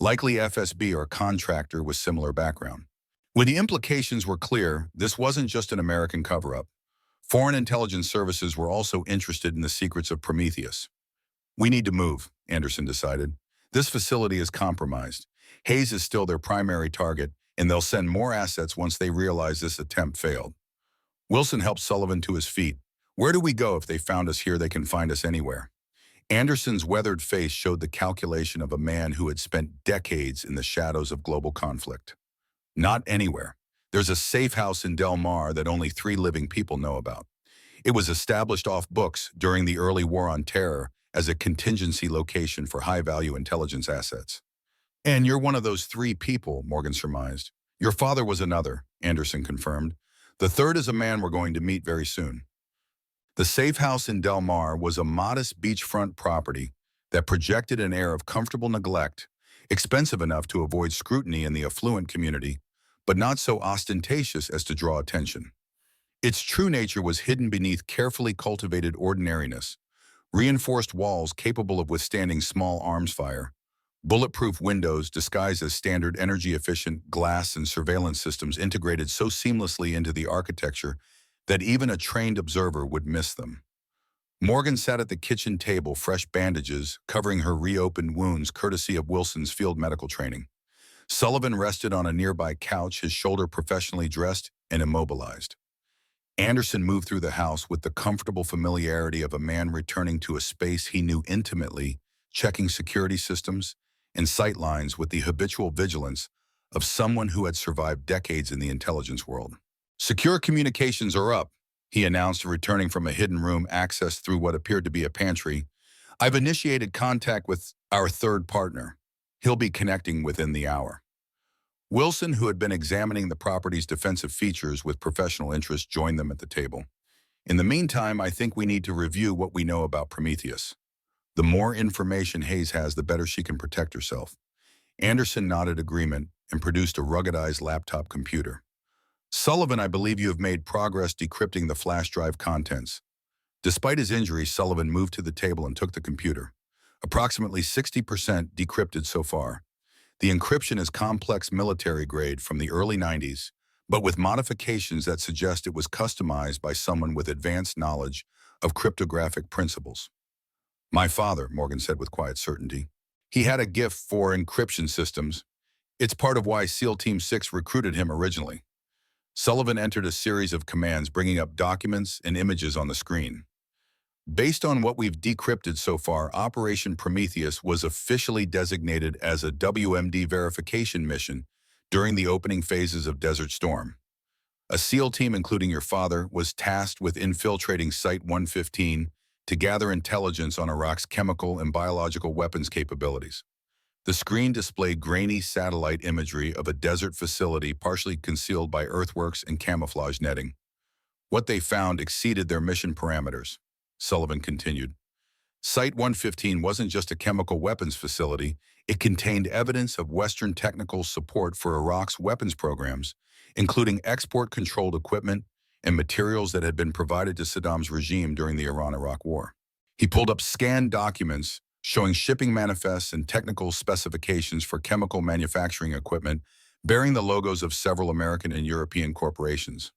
A: "Likely FSB or contractor with similar background." When the implications were clear, this wasn't just an American cover-up. Foreign intelligence services were also interested in the secrets of Prometheus. "We need to move," Anderson decided. "This facility is compromised. Hayes is still their primary target, and they'll send more assets once they realize this attempt failed." Wilson helped Sullivan to his feet. "Where do we go? If they found us here, they can find us anywhere." Anderson's weathered face showed the calculation of a man who had spent decades in the shadows of global conflict. Not anywhere. There's a safe house in Del Mar that only 3 living people know about. It was established off books during the early War on Terror as a contingency location for high-value intelligence assets. And you're one of those 3 people, Morgan surmised. Your father was another, Anderson confirmed. The third is a man we're going to meet very soon. The safe house in Del Mar was a modest beachfront property that projected an air of comfortable neglect, expensive enough to avoid scrutiny in the affluent community, but not so ostentatious as to draw attention. Its true nature was hidden beneath carefully cultivated ordinariness: reinforced walls capable of withstanding small arms fire, bulletproof windows disguised as standard energy-efficient glass and surveillance systems integrated so seamlessly into the architecture that even a trained observer would miss them. Morgan sat at the kitchen table, fresh bandages covering her reopened wounds courtesy of Wilson's field medical training. Sullivan rested on a nearby couch, his shoulder professionally dressed and immobilized. Anderson moved through the house with the comfortable familiarity of a man returning to a space he knew intimately, checking security systems and sight lines with the habitual vigilance of someone who had survived decades in the intelligence world. "Secure communications are up," he announced, returning from a hidden room accessed through what appeared to be a pantry. "I've initiated contact with our third partner. He'll be connecting within the hour." Wilson, who had been examining the property's defensive features with professional interest, joined them at the table. "In the meantime, I think we need to review what we know about Prometheus. The more information Hayes has, the better she can protect herself." Anderson nodded agreement and produced a ruggedized laptop computer. "Sullivan, I believe you have made progress decrypting the flash drive contents." Despite his injury, Sullivan moved to the table and took the computer. "Approximately 60% decrypted so far. The encryption is complex military grade from the early 90s, but with modifications that suggest it was customized by someone with advanced knowledge of cryptographic principles." "My father," Morgan said with quiet certainty. "He had a gift for encryption systems. It's part of why SEAL Team 6 recruited him originally." Sullivan entered a series of commands, bringing up documents and images on the screen. "Based on what we've decrypted so far, Operation Prometheus was officially designated as a WMD verification mission during the opening phases of Desert Storm. A SEAL team, including your father, was tasked with infiltrating Site 115 to gather intelligence on Iraq's chemical and biological weapons capabilities." The screen displayed grainy satellite imagery of a desert facility partially concealed by earthworks and camouflage netting. "What they found exceeded their mission parameters," Sullivan continued. "Site 115 wasn't just a chemical weapons facility. It contained evidence of Western technical support for Iraq's weapons programs, including export-controlled equipment and materials that had been provided to Saddam's regime during the Iran-Iraq War." He pulled up scanned documents showing shipping manifests and technical specifications for chemical manufacturing equipment bearing the logos of several American and European corporations.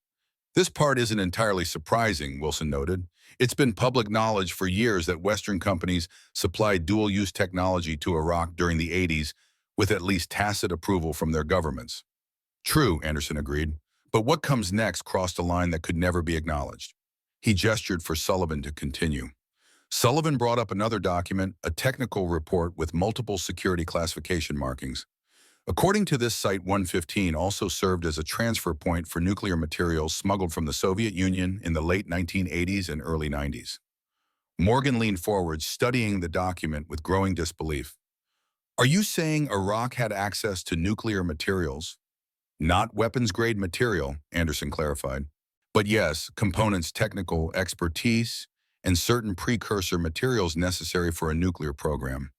A: "This part isn't entirely surprising," Wilson noted. "It's been public knowledge for years that Western companies supplied dual-use technology to Iraq during the 80s with at least tacit approval from their governments." "True," Anderson agreed, "but what comes next crossed a line that could never be acknowledged." He gestured for Sullivan to continue. Sullivan brought up another document, a technical report with multiple security classification markings. "According to this, Site 115 also served as a transfer point for nuclear materials smuggled from the Soviet Union in the late 1980s and early 90s. Morgan leaned forward, studying the document with growing disbelief. "Are you saying Iraq had access to nuclear materials?" "Not weapons-grade material," Anderson clarified. "But yes, components, technical expertise, and certain precursor materials necessary for a nuclear program.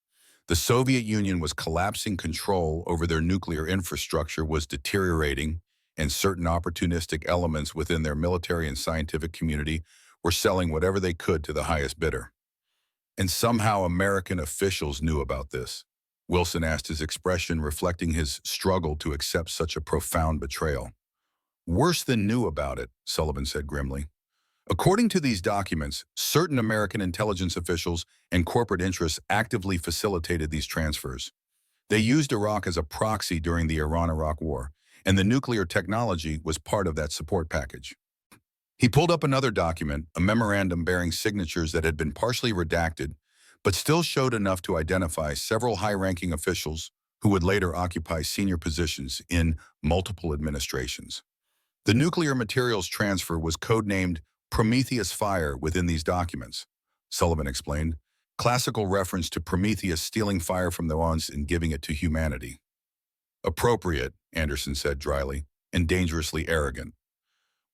A: The Soviet Union was collapsing, control over their nuclear infrastructure was deteriorating, and certain opportunistic elements within their military and scientific community were selling whatever they could to the highest bidder. And somehow American officials knew about this." Wilson asked, his expression reflecting his struggle to accept such a profound betrayal. "Worse than knew about it," Sullivan said grimly. "According to these documents, certain American intelligence officials and corporate interests actively facilitated these transfers. They used Iraq as a proxy during the Iran-Iraq War, and the nuclear technology was part of that support package." He pulled up another document, a memorandum bearing signatures that had been partially redacted, but still showed enough to identify several high-ranking officials who would later occupy senior positions in multiple administrations. The nuclear materials transfer was codenamed Prometheus Fire within these documents, Sullivan explained, classical reference to Prometheus stealing fire from the gods and giving it to humanity. Appropriate, Anderson said dryly, and dangerously arrogant.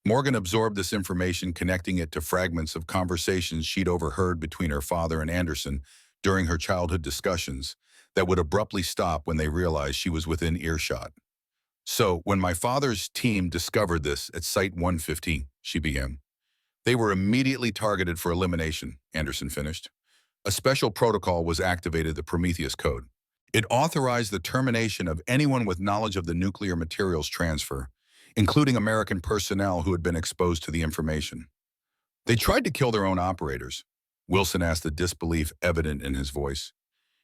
A: Morgan absorbed this information, connecting it to fragments of conversations she'd overheard between her father and Anderson during her childhood discussions that would abruptly stop when they realized she was within earshot. So, when my father's team discovered this at Site 150, she began, they were immediately targeted for elimination, Anderson finished. A special protocol was activated, the Prometheus Code. It authorized the termination of anyone with knowledge of the nuclear materials transfer, including American personnel who had been exposed to the information. They tried to kill their own operators. Wilson asked, the disbelief evident in his voice.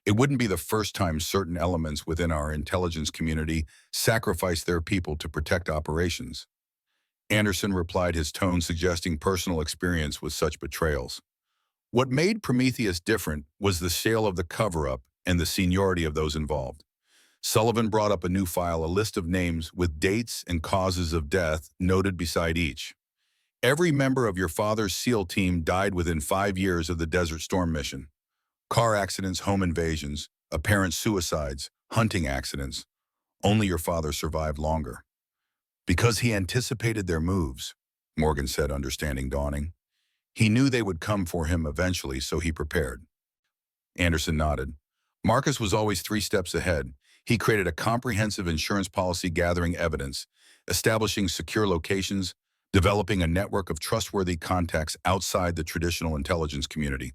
A: It wouldn't be the first time certain elements within our intelligence community sacrificed their people to protect operations. Anderson replied, his tone suggesting personal experience with such betrayals. What made Prometheus different was the scale of the cover-up and the seniority of those involved. Sullivan brought up a new file, a list of names with dates and causes of death noted beside each. Every member of your father's SEAL team died within 5 years of the Desert Storm mission. Car accidents, home invasions, apparent suicides, hunting accidents. Only your father survived longer. Because he anticipated their moves, Morgan said, understanding dawning. He knew they would come for him eventually, so he prepared. Anderson nodded. Marcus was always 3 steps ahead. He created a comprehensive insurance policy gathering evidence, establishing secure locations, developing a network of trustworthy contacts outside the traditional intelligence community.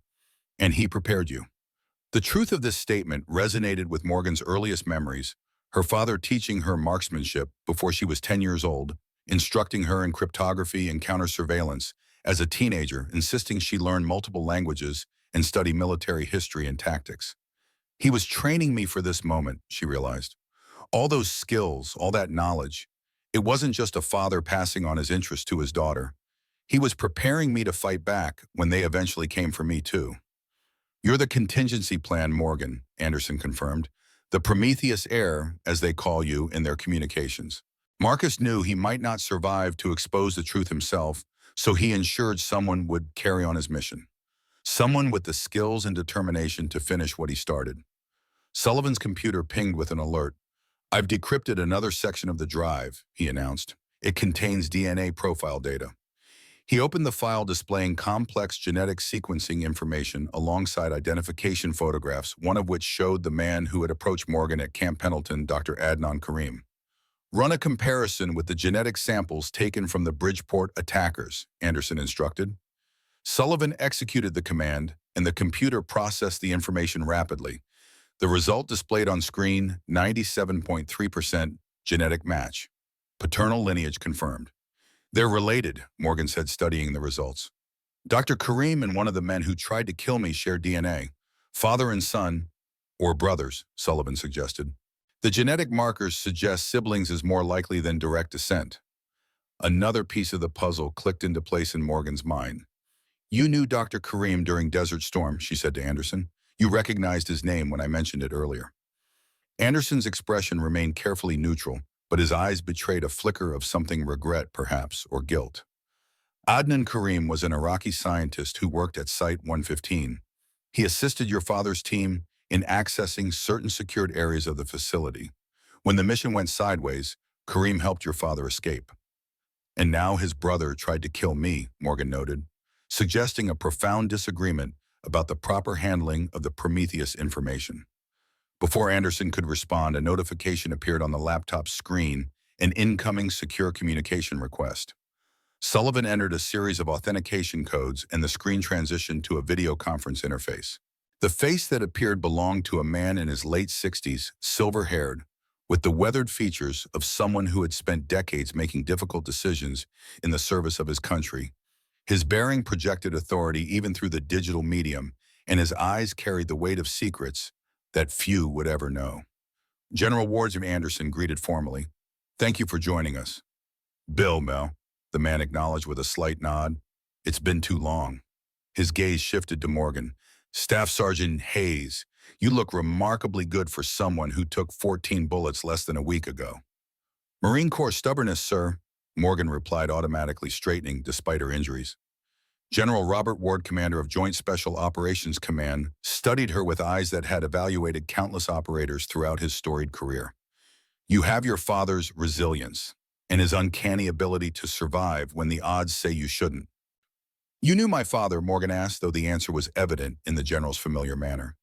A: And he prepared you. The truth of this statement resonated with Morgan's earliest memories, her father teaching her marksmanship before she was 10 years old, instructing her in cryptography and counter-surveillance as a teenager, insisting she learn multiple languages and study military history and tactics. He was training me for this moment, she realized. All those skills, all that knowledge, it wasn't just a father passing on his interest to his daughter. He was preparing me to fight back when they eventually came for me too. You're the contingency plan, Morgan, Anderson confirmed. The Prometheus heir, as they call you in their communications. Marcus knew he might not survive to expose the truth himself, so he ensured someone would carry on his mission. Someone with the skills and determination to finish what he started. Sullivan's computer pinged with an alert. I've decrypted another section of the drive, he announced. It contains DNA profile data. He opened the file displaying complex genetic sequencing information alongside identification photographs, one of which showed the man who had approached Morgan at Camp Pendleton, Dr. Adnan Karim. Run a comparison with the genetic samples taken from the Bridgeport attackers, Anderson instructed. Sullivan executed the command, and the computer processed the information rapidly. The result displayed on screen, 97.3% genetic match. Paternal lineage confirmed. They're related, Morgan said, studying the results. Dr. Karim and one of the men who tried to kill me share DNA. Father and son, or brothers, Sullivan suggested. The genetic markers suggest siblings is more likely than direct descent. Another piece of the puzzle clicked into place in Morgan's mind. You knew Dr. Karim during Desert Storm, she said to Anderson. You recognized his name when I mentioned it earlier. Anderson's expression remained carefully neutral, but his eyes betrayed a flicker of something, regret, perhaps, or guilt. Adnan Karim was an Iraqi scientist who worked at Site 115. He assisted your father's team in accessing certain secured areas of the facility. When the mission went sideways, Karim helped your father escape. And now his brother tried to kill me, Morgan noted, suggesting a profound disagreement about the proper handling of the Prometheus information. Before Anderson could respond, a notification appeared on the laptop's screen, an incoming secure communication request. Sullivan entered a series of authentication codes and the screen transitioned to a video conference interface. The face that appeared belonged to a man in his late 60s, silver-haired, with the weathered features of someone who had spent decades making difficult decisions in the service of his country. His bearing projected authority even through the digital medium, and his eyes carried the weight of secrets that few would ever know. General Wards Anderson greeted formally. Thank you for joining us. Bill, Mel, the man acknowledged with a slight nod. It's been too long. His gaze shifted to Morgan. Staff Sergeant Hayes, you look remarkably good for someone who took 14 bullets less than a week ago. Marine Corps stubbornness, sir, Morgan replied, automatically straightening despite her injuries. General Robert Ward, commander of Joint Special Operations Command, studied her with eyes that had evaluated countless operators throughout his storied career. You have your father's resilience and his uncanny ability to survive when the odds say you shouldn't. You knew my father, Morgan asked, though the answer was evident in the general's familiar manner.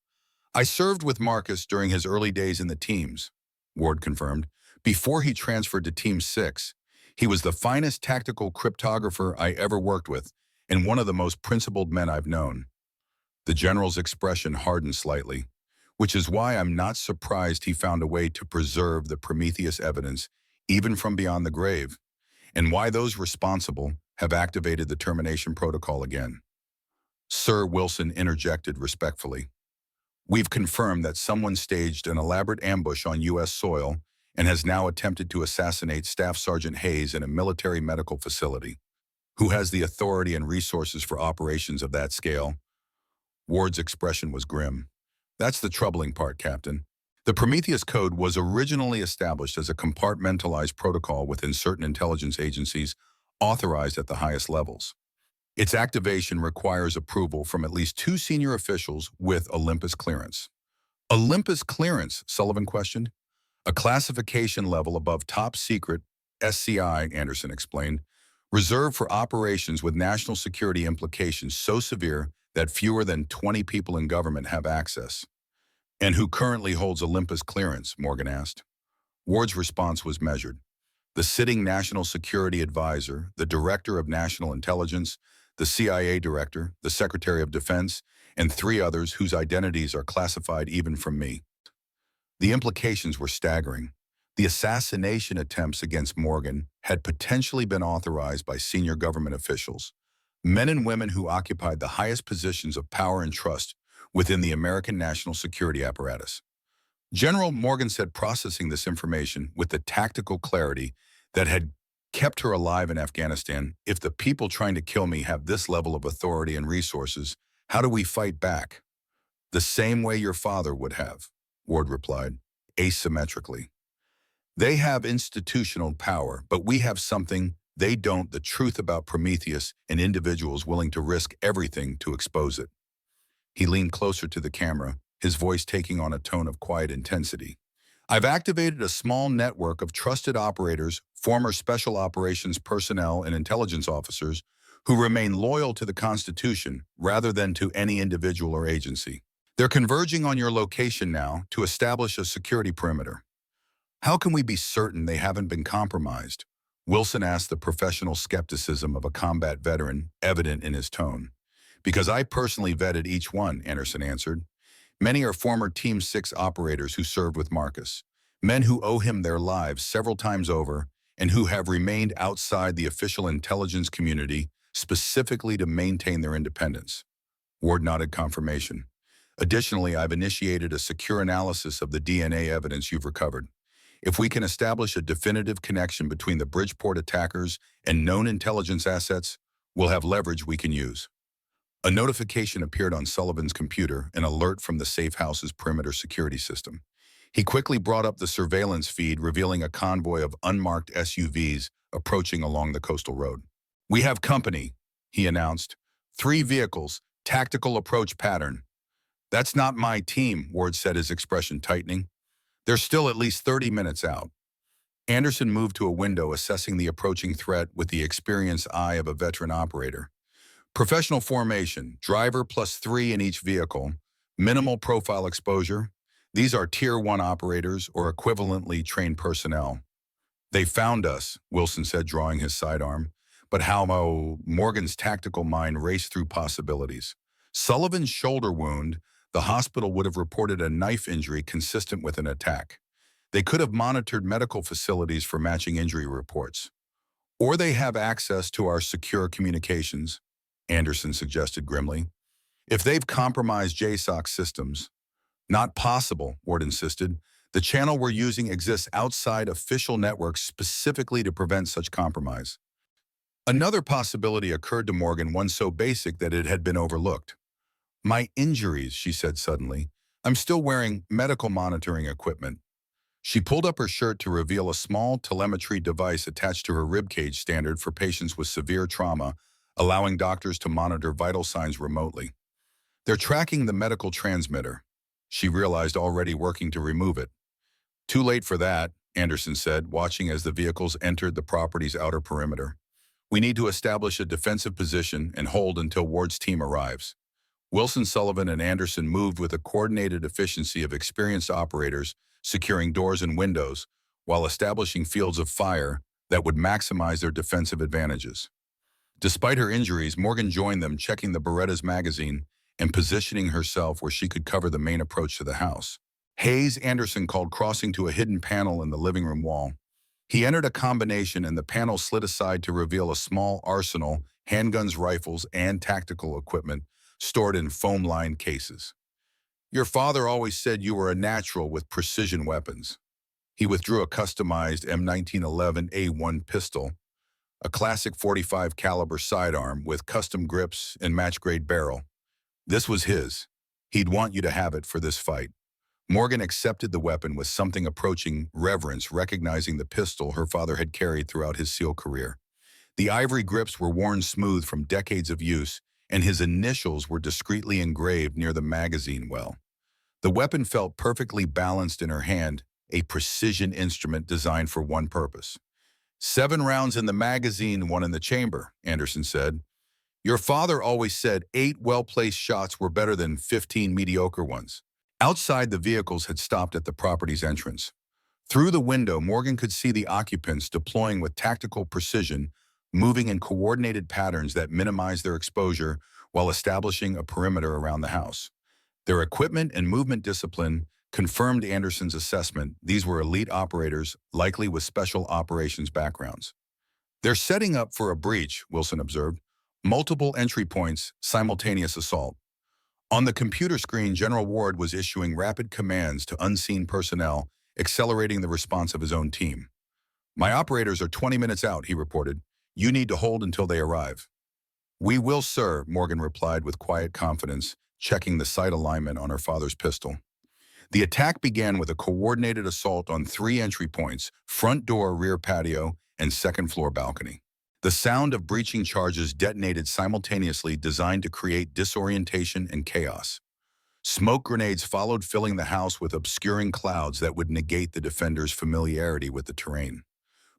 A: I served with Marcus during his early days in the teams, Ward confirmed. Before he transferred to Team 6, he was the finest tactical cryptographer I ever worked with and one of the most principled men I've known. The general's expression hardened slightly, which is why I'm not surprised he found a way to preserve the Prometheus evidence even from beyond the grave, and why those responsible have activated the termination protocol again. Sir, Wilson interjected respectfully. We've confirmed that someone staged an elaborate ambush on U.S. soil and has now attempted to assassinate Staff Sergeant Hayes in a military medical facility. Who has the authority and resources for operations of that scale? Ward's expression was grim. That's the troubling part, Captain. The Prometheus Code was originally established as a compartmentalized protocol within certain intelligence agencies authorized at the highest levels. Its activation requires approval from at least 2 senior officials with Olympus clearance. Olympus clearance, Sullivan questioned. A classification level above top secret, SCI, Anderson explained, reserved for operations with national security implications so severe that fewer than 20 people in government have access. And who currently holds Olympus clearance, Morgan asked. Ward's response was measured. The sitting National Security Advisor, the Director of National Intelligence, the CIA Director, the Secretary of Defense, and 3 others whose identities are classified even from me. The implications were staggering. The assassination attempts against Morgan had potentially been authorized by senior government officials, men and women who occupied the highest positions of power and trust within the American national security apparatus. General Morgan said processing this information with the tactical clarity that had kept her alive in Afghanistan. If the people trying to kill me have this level of authority and resources, how do we fight back? The same way your father would have, Ward replied, asymmetrically. They have institutional power, but we have something they don't, the truth about Prometheus and individuals willing to risk everything to expose it. He leaned closer to the camera, his voice taking on a tone of quiet intensity. I've activated a small network of trusted operators, former special operations personnel and intelligence officers who remain loyal to the Constitution rather than to any individual or agency. They're converging on your location now to establish a security perimeter. How can we be certain they haven't been compromised? Wilson asked, the professional skepticism of a combat veteran evident in his tone. Because I personally vetted each one, Anderson answered. Many are former Team 6 operators who served with Marcus, men who owe him their lives several times over and who have remained outside the official intelligence community specifically to maintain their independence. Ward nodded confirmation. Additionally, I've initiated a secure analysis of the DNA evidence you've recovered. If we can establish a definitive connection between the Bridgeport attackers and known intelligence assets, we'll have leverage we can use. A notification appeared on Sullivan's computer, an alert from the safe house's perimeter security system. He quickly brought up the surveillance feed, revealing a convoy of unmarked SUVs approaching along the coastal road. We have company, he announced. 3 vehicles, tactical approach pattern. That's not my team, Ward said, his expression tightening. They're still at least 30 minutes out. Anderson moved to a window, assessing the approaching threat with the experienced eye of a veteran operator. Professional formation, driver plus 3 in each vehicle, minimal profile exposure. These are Tier 1 operators or equivalently trained personnel. They found us, Wilson said, drawing his sidearm. But how Morgan's tactical mind raced through possibilities. Sullivan's shoulder wound, the hospital would have reported a knife injury consistent with an attack. They could have monitored medical facilities for matching injury reports. Or they have access to our secure communications, Anderson suggested grimly. If they've compromised JSOC systems, not possible, Ward insisted. The channel we're using exists outside official networks specifically to prevent such compromise. Another possibility occurred to Morgan, one so basic that it had been overlooked. My injuries, she said suddenly. I'm still wearing medical monitoring equipment. She pulled up her shirt to reveal a small telemetry device attached to her ribcage standard for patients with severe trauma, allowing doctors to monitor vital signs remotely. They're tracking the medical transmitter. She realized already working to remove it. Too late for that, Anderson said, watching as the vehicles entered the property's outer perimeter. We need to establish a defensive position and hold until Ward's team arrives. Wilson, Sullivan, and Anderson moved with a coordinated efficiency of experienced operators, securing doors and windows, while establishing fields of fire that would maximize their defensive advantages. Despite her injuries, Morgan joined them, checking the Beretta's magazine and positioning herself where she could cover the main approach to the house. Hayes, Anderson called, crossing to a hidden panel in the living room wall. He entered a combination and the panel slid aside to reveal a small arsenal, handguns, rifles, and tactical equipment stored in foam-lined cases. Your father always said you were a natural with precision weapons. He withdrew a customized M1911A1 pistol, a classic .45 caliber sidearm with custom grips and match-grade barrel. This was his. He'd want you to have it for this fight. Morgan accepted the weapon with something approaching reverence, recognizing the pistol her father had carried throughout his SEAL career. The ivory grips were worn smooth from decades of use, and his initials were discreetly engraved near the magazine well. The weapon felt perfectly balanced in her hand, a precision instrument designed for one purpose. 7 rounds in the magazine, 1 in the chamber, Anderson said. Your father always said 8 well-placed shots were better than 15 mediocre ones. Outside, the vehicles had stopped at the property's entrance. Through the window, Morgan could see the occupants deploying with tactical precision, moving in coordinated patterns that minimized their exposure while establishing a perimeter around the house. Their equipment and movement discipline confirmed Anderson's assessment. These were elite operators, likely with special operations backgrounds. They're setting up for a breach, Wilson observed. Multiple entry points, simultaneous assault. On the computer screen, General Ward was issuing rapid commands to unseen personnel, accelerating the response of his own team. My operators are 20 minutes out, he reported. You need to hold until they arrive. We will, sir, Morgan replied with quiet confidence, checking the sight alignment on her father's pistol. The attack began with a coordinated assault on 3 entry points: front door, rear patio, and second-floor balcony. The sound of breaching charges detonated simultaneously, designed to create disorientation and chaos. Smoke grenades followed, filling the house with obscuring clouds that would negate the defenders' familiarity with the terrain.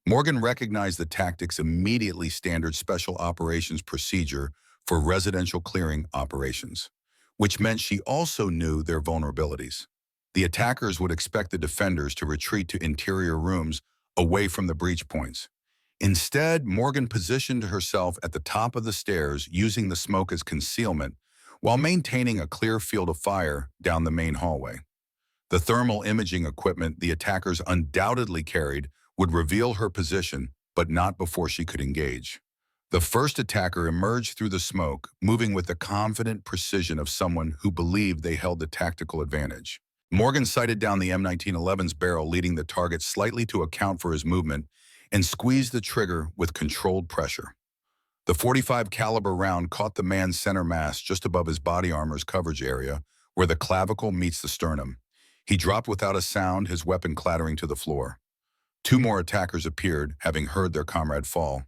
A: Morgan recognized the tactics immediately: standard special operations procedure for residential clearing operations, which meant she also knew their vulnerabilities. The attackers would expect the defenders to retreat to interior rooms away from the breach points. Instead, Morgan positioned herself at the top of the stairs, using the smoke as concealment, while maintaining a clear field of fire down the main hallway. The thermal imaging equipment the attackers undoubtedly carried would reveal her position, but not before she could engage. The first attacker emerged through the smoke, moving with the confident precision of someone who believed they held the tactical advantage. Morgan sighted down the M1911's barrel, leading the target slightly to account for his movement, and squeezed the trigger with controlled pressure. The .45 caliber round caught the man's center mass just above his body armor's coverage area, where the clavicle meets the sternum. He dropped without a sound, his weapon clattering to the floor. 2 more attackers appeared, having heard their comrade fall.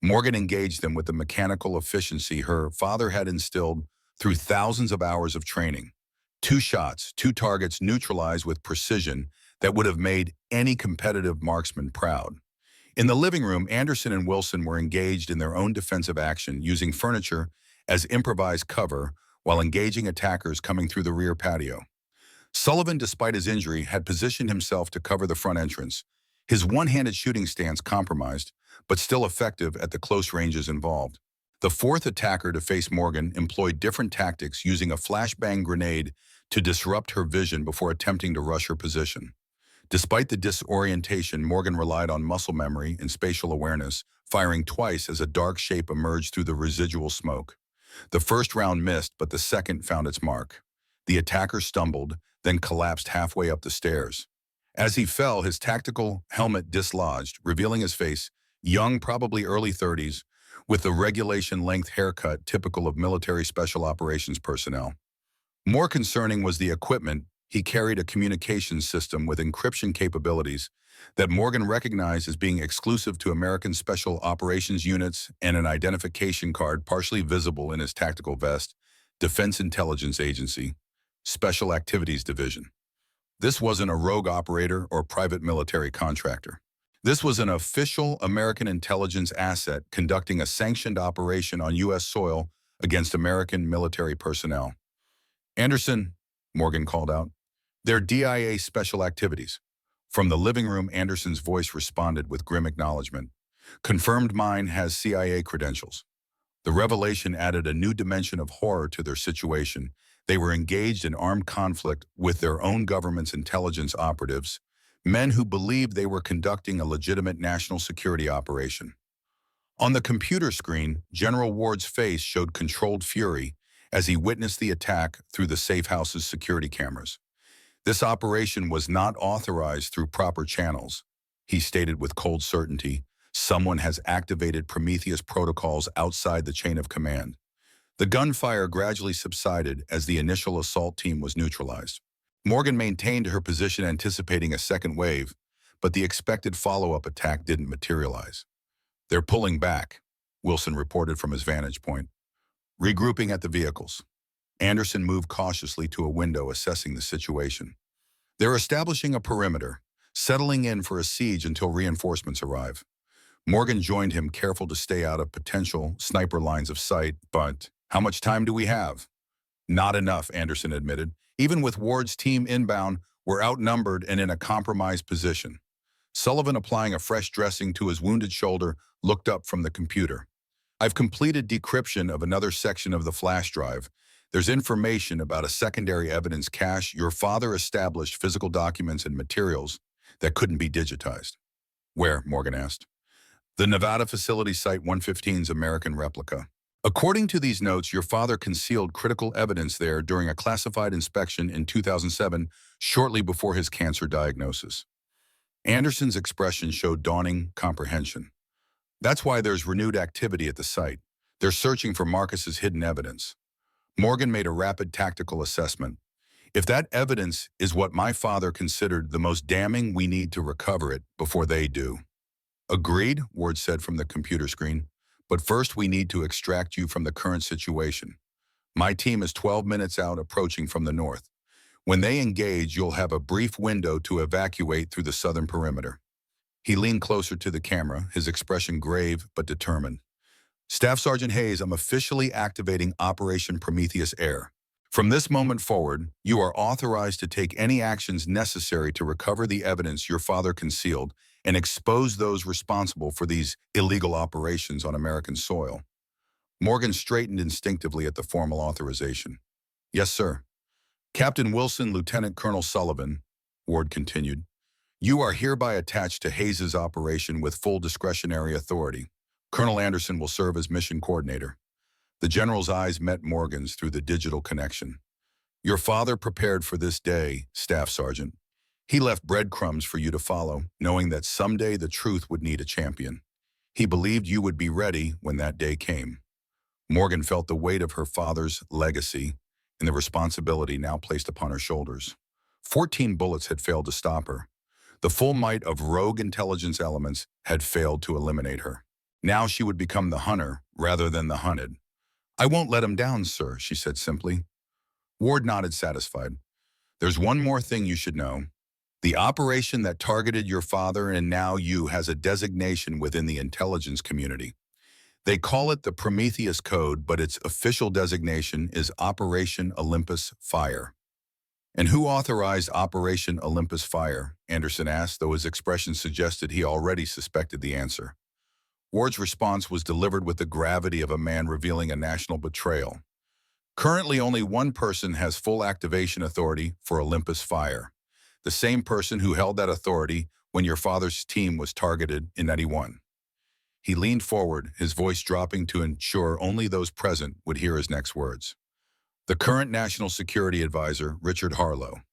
A: Morgan engaged them with the mechanical efficiency her father had instilled through thousands of hours of training. 2 shots, 2 targets neutralized with precision that would have made any competitive marksman proud. In the living room, Anderson and Wilson were engaged in their own defensive action, using furniture as improvised cover while engaging attackers coming through the rear patio. Sullivan, despite his injury, had positioned himself to cover the front entrance, his one-handed shooting stance compromised, but still effective at the close ranges involved. The 4th attacker to face Morgan employed different tactics, using a flashbang grenade to disrupt her vision before attempting to rush her position. Despite the disorientation, Morgan relied on muscle memory and spatial awareness, firing twice as a dark shape emerged through the residual smoke. The first round missed, but the second found its mark. The attacker stumbled, then collapsed halfway up the stairs. As he fell, his tactical helmet dislodged, revealing his face, young, probably early 30s, with the regulation-length haircut typical of military special operations personnel. More concerning was the equipment. He carried a communications system with encryption capabilities that Morgan recognized as being exclusive to American Special Operations units and an identification card partially visible in his tactical vest, Defense Intelligence Agency, Special Activities Division. This wasn't a rogue operator or private military contractor. This was an official American intelligence asset conducting a sanctioned operation on U.S. soil against American military personnel. "Anderson," Morgan called out, "they're DIA special activities." From the living room, Anderson's voice responded with grim acknowledgement. "Confirmed mine has CIA credentials." The revelation added a new dimension of horror to their situation. They were engaged in armed conflict with their own government's intelligence operatives, men who believed they were conducting a legitimate national security operation. On the computer screen, General Ward's face showed controlled fury as he witnessed the attack through the safe house's security cameras. "This operation was not authorized through proper channels," he stated with cold certainty. "Someone has activated Prometheus protocols outside the chain of command." The gunfire gradually subsided as the initial assault team was neutralized. Morgan maintained her position anticipating a second wave, but the expected follow-up attack didn't materialize. "They're pulling back," Wilson reported from his vantage point. "Regrouping at the vehicles." Anderson moved cautiously to a window, assessing the situation. "They're establishing a perimeter, settling in for a siege until reinforcements arrive." Morgan joined him, careful to stay out of potential sniper lines of sight. "But how much time do we have?" "Not enough," Anderson admitted. "Even with Ward's team inbound, we're outnumbered and in a compromised position." Sullivan, applying a fresh dressing to his wounded shoulder, looked up from the computer. "I've completed decryption of another section of the flash drive. There's information about a secondary evidence cache. Your father established physical documents and materials that couldn't be digitized." "Where?" Morgan asked. "The Nevada facility Site 115's American replica. According to these notes, your father concealed critical evidence there during a classified inspection in 2007, shortly before his cancer diagnosis." Anderson's expression showed dawning comprehension. "That's why there's renewed activity at the site. They're searching for Marcus's hidden evidence." Morgan made a rapid tactical assessment. "If that evidence is what my father considered the most damning, we need to recover it before they do." "Agreed," Ward said from the computer screen. "But first we need to extract you from the current situation. My team is 12 minutes out, approaching from the north. When they engage, you'll have a brief window to evacuate through the southern perimeter." He leaned closer to the camera, his expression grave but determined. "Staff Sergeant Hayes, I'm officially activating Operation Prometheus Air. From this moment forward, you are authorized to take any actions necessary to recover the evidence your father concealed and expose those responsible for these illegal operations on American soil." Morgan straightened instinctively at the formal authorization. "Yes, sir." "Captain Wilson, Lieutenant Colonel Sullivan," Ward continued, "you are hereby attached to Hayes's operation with full discretionary authority. Colonel Anderson will serve as mission coordinator." The general's eyes met Morgan's through the digital connection. "Your father prepared for this day, Staff Sergeant. He left breadcrumbs for you to follow, knowing that someday the truth would need a champion. He believed you would be ready when that day came." Morgan felt the weight of her father's legacy and the responsibility now placed upon her shoulders. 14 bullets had failed to stop her. The full might of rogue intelligence elements had failed to eliminate her. Now she would become the hunter rather than the hunted. "I won't let him down, sir," she said simply. Ward nodded, satisfied. "There's one more thing you should know. The operation that targeted your father and now you has a designation within the intelligence community. They call it the Prometheus Code, but its official designation is Operation Olympus Fire." "And who authorized Operation Olympus Fire?" Anderson asked, though his expression suggested he already suspected the answer. Ward's response was delivered with the gravity of a man revealing a national betrayal. "Currently, only one person has full activation authority for Olympus Fire. The same person who held that authority when your father's team was targeted in '91. He leaned forward, his voice dropping to ensure only those present would hear his next words. "The current National Security Advisor, Richard Harlow.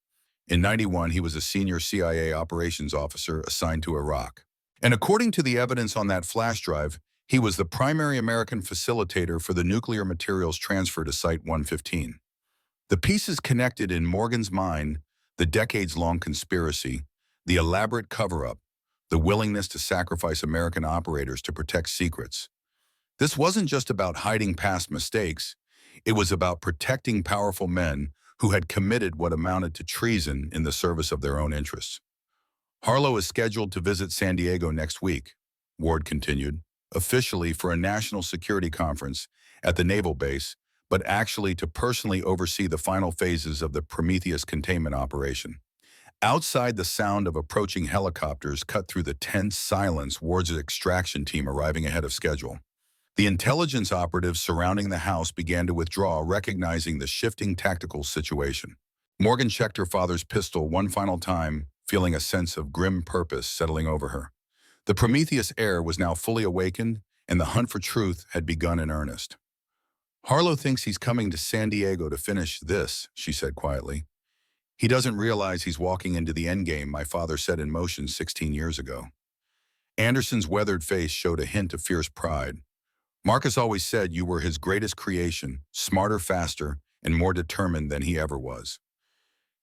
A: In '91, he was a senior CIA operations officer assigned to Iraq. And according to the evidence on that flash drive, He was the primary American facilitator for the nuclear materials transfer to Site 115. The pieces connected in Morgan's mind the decades-long conspiracy, the elaborate cover-up, the willingness to sacrifice American operators to protect secrets. This wasn't just about hiding past mistakes, it was about protecting powerful men who had committed what amounted to treason in the service of their own interests. Harlow is scheduled to visit San Diego next week, Ward continued, officially for a national security conference at the naval base, but actually to personally oversee the final phases of the Prometheus containment operation. Outside, the sound of approaching helicopters cut through the tense silence. Ward's extraction team arriving ahead of schedule. The intelligence operatives surrounding the house began to withdraw, recognizing the shifting tactical situation. Morgan checked her father's pistol one final time, feeling a sense of grim purpose settling over her. The Prometheus heir was now fully awakened, and the hunt for truth had begun in earnest. Harlow thinks he's coming to San Diego to finish this, she said quietly. He doesn't realize he's walking into the endgame my father set in motion 16 years ago. Anderson's weathered face showed a hint of fierce pride. Marcus always said you were his greatest creation, smarter, faster, and more determined than he ever was.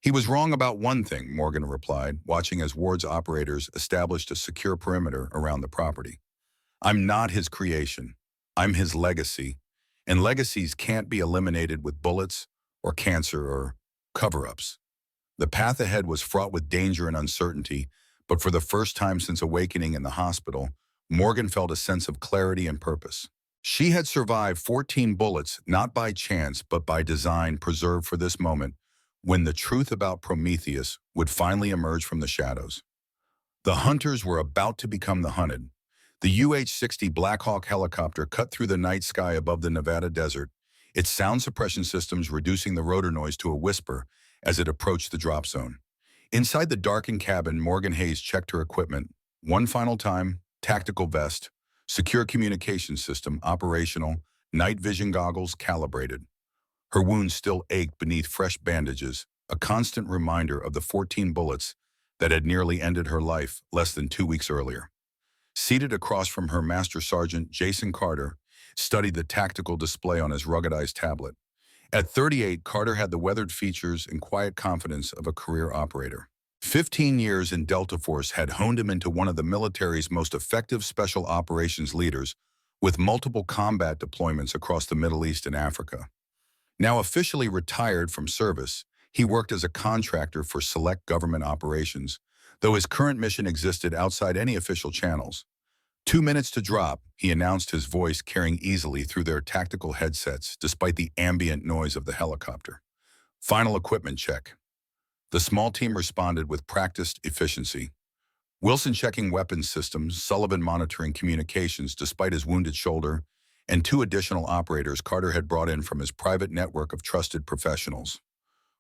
A: He was wrong about one thing, Morgan replied, watching as Ward's operators established a secure perimeter around the property. I'm not his creation. I'm his legacy. And legacies can't be eliminated with bullets or cancer or cover-ups. The path ahead was fraught with danger and uncertainty, but for the first time since awakening in the hospital, Morgan felt a sense of clarity and purpose. She had survived 14 bullets, not by chance, but by design, preserved for this moment, when the truth about Prometheus would finally emerge from the shadows. The hunters were about to become the hunted. The UH-60 Black Hawk helicopter cut through the night sky above the Nevada desert, its sound suppression systems reducing the rotor noise to a whisper as it approached the drop zone. Inside the darkened cabin, Morgan Hayes checked her equipment. One final time, tactical vest, secure communication system operational, night vision goggles calibrated. Her wounds still ached beneath fresh bandages, a constant reminder of the 14 bullets that had nearly ended her life less than 2 weeks earlier. Seated across from her, Master Sergeant Jason Carter studied the tactical display on his ruggedized tablet. At 38, Carter had the weathered features and quiet confidence of a career operator. 15 years in Delta Force had honed him into one of the military's most effective special operations leaders, with multiple combat deployments across the Middle East and Africa. Now officially retired from service, he worked as a contractor for select government operations, though his current mission existed outside any official channels. 2 minutes to drop, he announced, his voice carrying easily through their tactical headsets despite the ambient noise of the helicopter. Final equipment check. The small team responded with practiced efficiency. Wilson checking weapons systems, Sullivan monitoring communications despite his wounded shoulder, and 2 additional operators Carter had brought in from his private network of trusted professionals.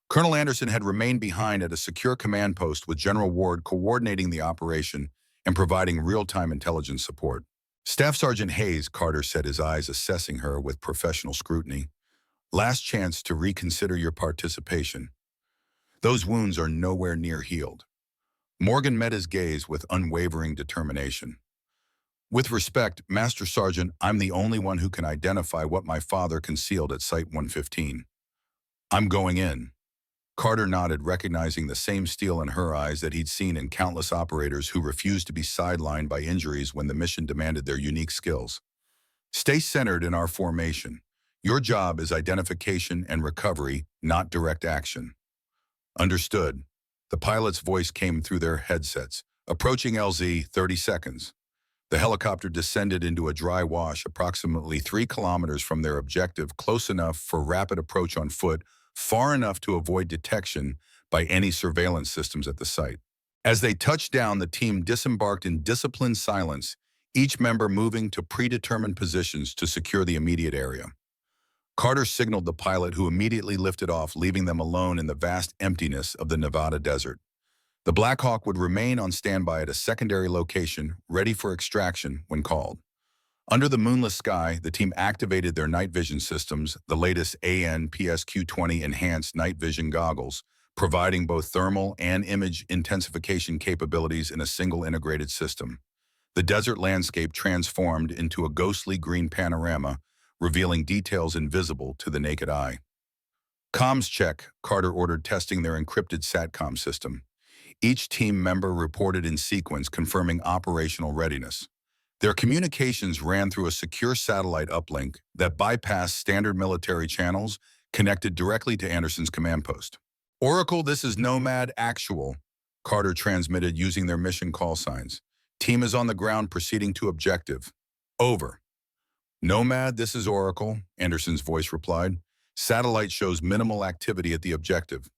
A: Colonel Anderson had remained behind at a secure command post with General Ward coordinating the operation and providing real-time intelligence support. Staff Sergeant Hayes, Carter said, his eyes assessing her with professional scrutiny. Last chance to reconsider your participation. Those wounds are nowhere near healed. Morgan met his gaze with unwavering determination. With respect, Master Sergeant, I'm the only one who can identify what my father concealed at Site 115. I'm going in. Carter nodded, recognizing the same steel in her eyes that he'd seen in countless operators who refused to be sidelined by injuries when the mission demanded their unique skills. Stay centered in our formation. Your job is identification and recovery, not direct action. Understood. The pilot's voice came through their headsets. Approaching LZ, 30 seconds. The helicopter descended into a dry wash approximately 3 kilometers from their objective, close enough for rapid approach on foot, far enough to avoid detection by any surveillance systems at the site. As they touched down, the team disembarked in disciplined silence, each member moving to predetermined positions to secure the immediate area. Carter signaled the pilot, who immediately lifted off, leaving them alone in the vast emptiness of the Nevada desert. The Black Hawk would remain on standby at a secondary location, ready for extraction when called. Under the moonless sky, the team activated their night vision systems, the latest AN/PSQ-20 enhanced night vision goggles, providing both thermal and image intensification capabilities in a single integrated system. The desert landscape transformed into a ghostly green panorama, revealing details invisible to the naked eye. Comms check, Carter ordered, testing their encrypted SATCOM system. Each team member reported in sequence, confirming operational readiness. Their communications ran through a secure satellite uplink that bypassed standard military channels, connected directly to Anderson's command post. Oracle, this is Nomad Actual, Carter transmitted using their mission call signs. Team is on the ground proceeding to objective. Over. Nomad, this is Oracle, Anderson's voice replied. Satellite shows minimal activity at the objective.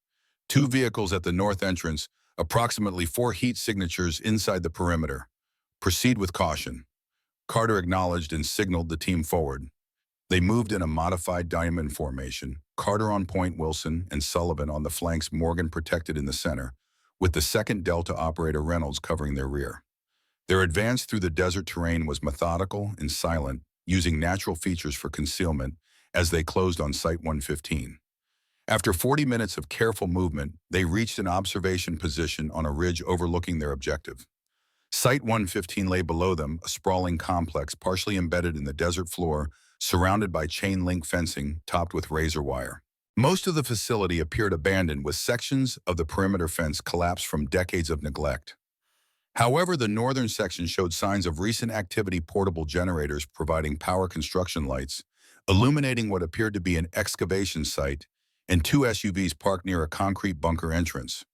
A: 2 vehicles at the north entrance, approximately 4 heat signatures inside the perimeter. Proceed with caution. Carter acknowledged and signaled the team forward. They moved in a modified diamond formation, Carter on point, Wilson and Sullivan on the flanks, Morgan protected in the center, with the second Delta operator Reynolds covering their rear. Their advance through the desert terrain was methodical and silent, using natural features for concealment as they closed on Site 115. After 40 minutes of careful movement, they reached an observation position on a ridge overlooking their objective. Site 115 lay below them, a sprawling complex partially embedded in the desert floor, surrounded by chain-link fencing topped with razor wire. Most of the facility appeared abandoned, with sections of the perimeter fence collapsed from decades of neglect. However, the northern section showed signs of recent activity, portable generators providing power, construction lights, illuminating what appeared to be an excavation site, and 2 SUVs parked near a concrete bunker entrance.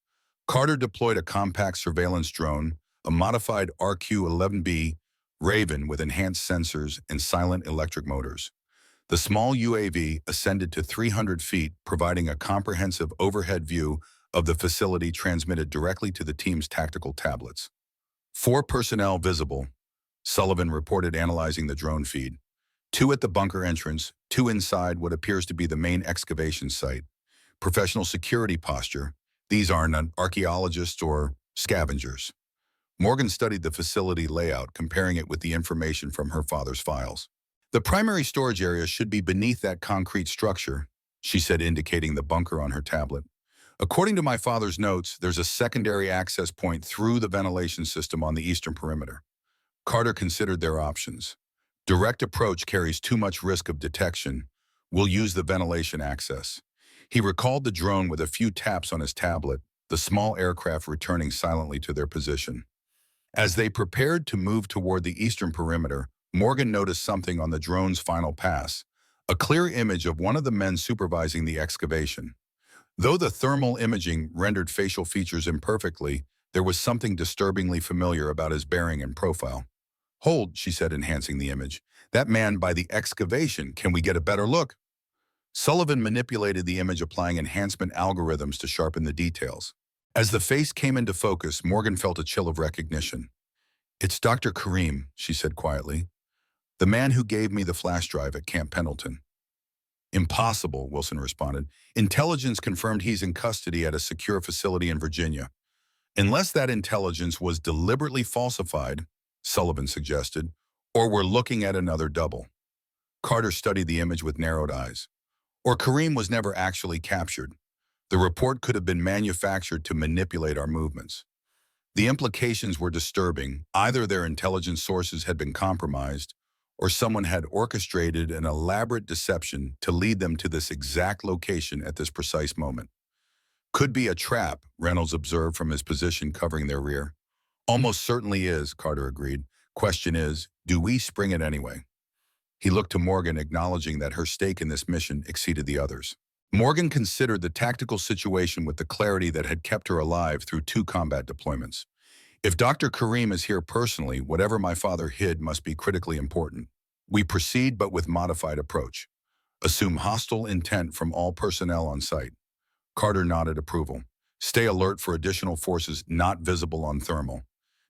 A: Carter deployed a compact surveillance drone, a modified RQ-11B Raven with enhanced sensors and silent electric motors. The small UAV ascended to 300 feet, providing a comprehensive overhead view of the facility transmitted directly to the team's tactical tablets. 4 personnel visible, Sullivan reported, analyzing the drone feed. 2 at the bunker entrance, 2 inside what appears to be the main excavation site. Professional security posture. These aren't archaeologists or scavengers. Morgan studied the facility layout, comparing it with the information from her father's files. The primary storage area should be beneath that concrete structure, she said, indicating the bunker on her tablet. According to my father's notes, there's a secondary access point through the ventilation system on the eastern perimeter. Carter considered their options. Direct approach carries too much risk of detection. We'll use the ventilation access. He recalled the drone with a few taps on his tablet, the small aircraft returning silently to their position. As they prepared to move toward the eastern perimeter, Morgan noticed something on the drone's final pass, a clear image of one of the men supervising the excavation. Though the thermal imaging rendered facial features imperfectly, there was something disturbingly familiar about his bearing and profile. Hold, she said, enhancing the image. That man by the excavation, can we get a better look? Sullivan manipulated the image, applying enhancement algorithms to sharpen the details. As the face came into focus, Morgan felt a chill of recognition. It's Dr. Kareem, she said quietly. The man who gave me the flash drive at Camp Pendleton. Impossible, Wilson responded. Intelligence confirmed he's in custody at a secure facility in Virginia. Unless that intelligence was deliberately falsified, Sullivan suggested, or we're looking at another double. Carter studied the image with narrowed eyes. Or Kareem was never actually captured. The report could have been manufactured to manipulate our movements. The implications were disturbing. Either their intelligence sources had been compromised, or someone had orchestrated an elaborate deception to lead them to this exact location at this precise moment. Could be a trap, Reynolds observed from his position covering their rear. Almost certainly is, Carter agreed. Question is, do we spring it anyway? He looked to Morgan, acknowledging that her stake in this mission exceeded the others. Morgan considered the tactical situation with the clarity that had kept her alive through 2 combat deployments. If Dr. Kareem is here personally, whatever my father hid must be critically important. We proceed, but with modified approach. Assume hostile intent from all personnel on site. Carter nodded approval. Stay alert for additional forces not visible on thermal.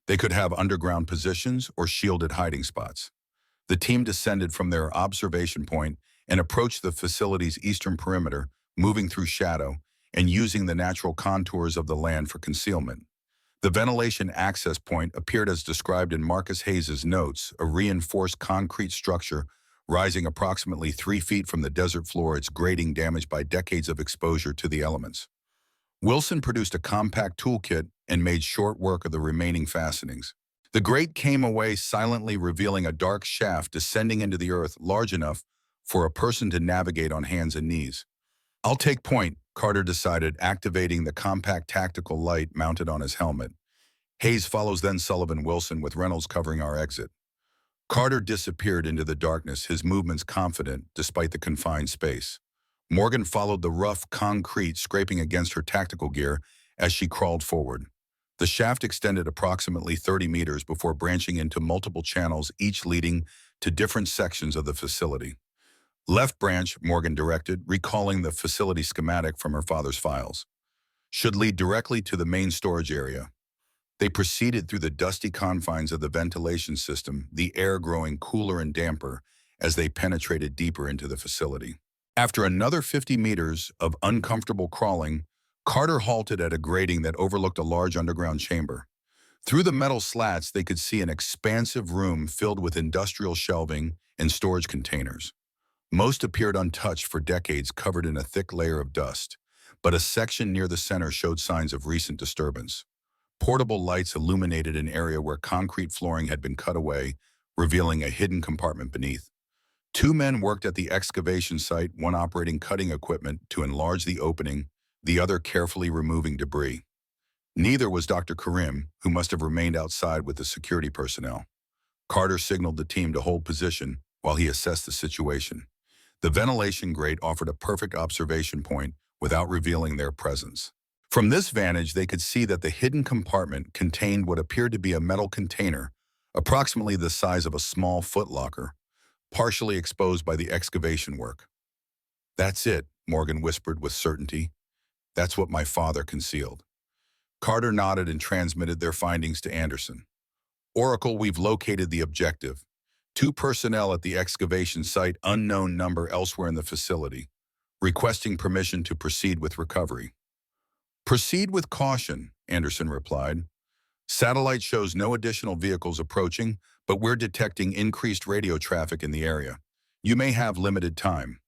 A: They could have underground positions or shielded hiding spots. The team descended from their observation point and approached the facility's eastern perimeter, moving through shadow and using the natural contours of the land for concealment. The ventilation access point appeared as described in Marcus Hayes's notes, a reinforced concrete structure rising approximately 3 feet from the desert floor, its grating damaged by decades of exposure to the elements. Wilson produced a compact toolkit and made short work of the remaining fastenings. The grate came away silently, revealing a dark shaft descending into the earth large enough for a person to navigate on hands and knees. "I'll take point," Carter decided, activating the compact tactical light mounted on his helmet. Hayes follows, then Sullivan, Wilson, with Reynolds covering our exit. Carter disappeared into the darkness, his movements confident despite the confined space. Morgan followed the rough concrete scraping against her tactical gear as she crawled forward. The shaft extended approximately 30 meters before branching into multiple channels, each leading to different sections of the facility. "Left branch," Morgan directed, recalling the facility schematic from her father's files, "should lead directly to the main storage area." They proceeded through the dusty confines of the ventilation system, the air growing cooler and damper as they penetrated deeper into the facility. After another 50 meters of uncomfortable crawling, Carter halted at a grating that overlooked a large underground chamber. Through the metal slats, they could see an expansive room filled with industrial shelving and storage containers. Most appeared untouched for decades, covered in a thick layer of dust, but a section near the center showed signs of recent disturbance. Portable lights illuminated an area where concrete flooring had been cut away, revealing a hidden compartment beneath. Two men worked at the excavation site, one operating cutting equipment to enlarge the opening, the other carefully removing debris. Neither was Dr. Karim, who must have remained outside with the security personnel. Carter signaled the team to hold position while he assessed the situation. The ventilation grate offered a perfect observation point without revealing their presence. From this vantage, they could see that the hidden compartment contained what appeared to be a metal container, approximately the size of a small footlocker, partially exposed by the excavation work. "That's it," Morgan whispered with certainty. "That's what my father concealed." Carter nodded and transmitted their findings to Anderson. "Oracle, we've located the objective. Two personnel at the excavation site, unknown number elsewhere in the facility, requesting permission to proceed with recovery." "Proceed with caution," Anderson replied. "Satellite shows no additional vehicles approaching, but we're detecting increased radio traffic in the area. You may have limited time."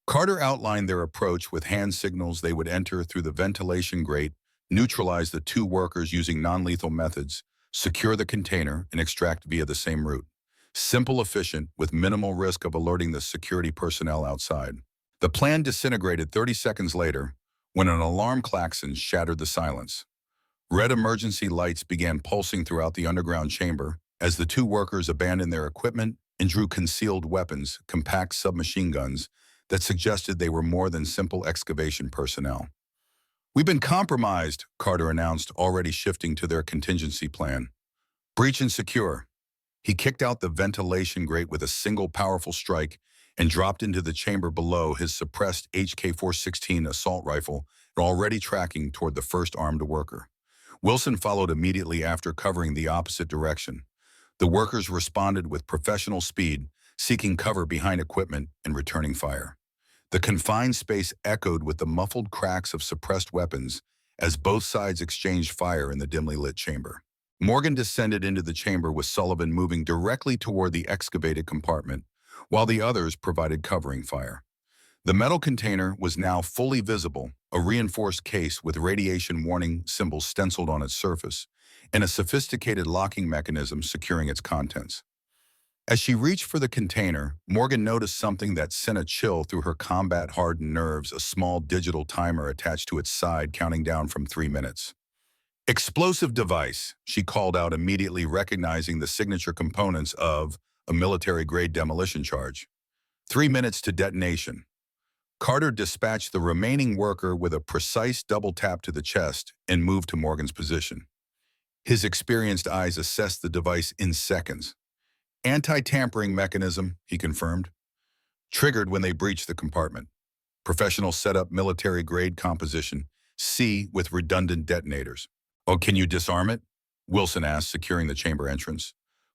A: Carter outlined their approach with hand signals. They would enter through the ventilation grate, neutralize the two workers using non-lethal methods, secure the container, and extract via the same route. Simple, efficient, with minimal risk of alerting the security personnel outside. The plan disintegrated 30 seconds later when an alarm klaxon shattered the silence. Red emergency lights began pulsing throughout the underground chamber as the two workers abandoned their equipment and drew concealed weapons, compact submachine guns, that suggested they were more than simple excavation personnel. "We've been compromised," Carter announced, already shifting to their contingency plan. "Breach and secure." He kicked out the ventilation grate with a single powerful strike and dropped into the chamber below, his suppressed HK-416 assault rifle already tracking toward the first armed worker. Wilson followed immediately after, covering the opposite direction. The workers responded with professional speed, seeking cover behind equipment and returning fire. The confined space echoed with the muffled cracks of suppressed weapons as both sides exchanged fire in the dimly lit chamber. Morgan descended into the chamber with Sullivan moving directly toward the excavated compartment, while the others provided covering fire. The metal container was now fully visible, a reinforced case with radiation warning symbols stenciled on its surface, and a sophisticated locking mechanism securing its contents. As she reached for the container, Morgan noticed something that sent a chill through her combat-hardened nerves, a small digital timer attached to its side counting down from 3 minutes. "Explosive device," she called out, immediately recognizing the signature components of a military-grade demolition charge. 3 minutes to detonation. Carter dispatched the remaining worker with a precise double tap to the chest and moved to Morgan's position. His experienced eyes assessed the device in seconds. "Anti-tampering mechanism," he confirmed. "Triggered when they breached the compartment. Professional setup, military-grade composition, C with redundant detonators." "Oh, can you disarm it?" Wilson asked, securing the chamber entrance.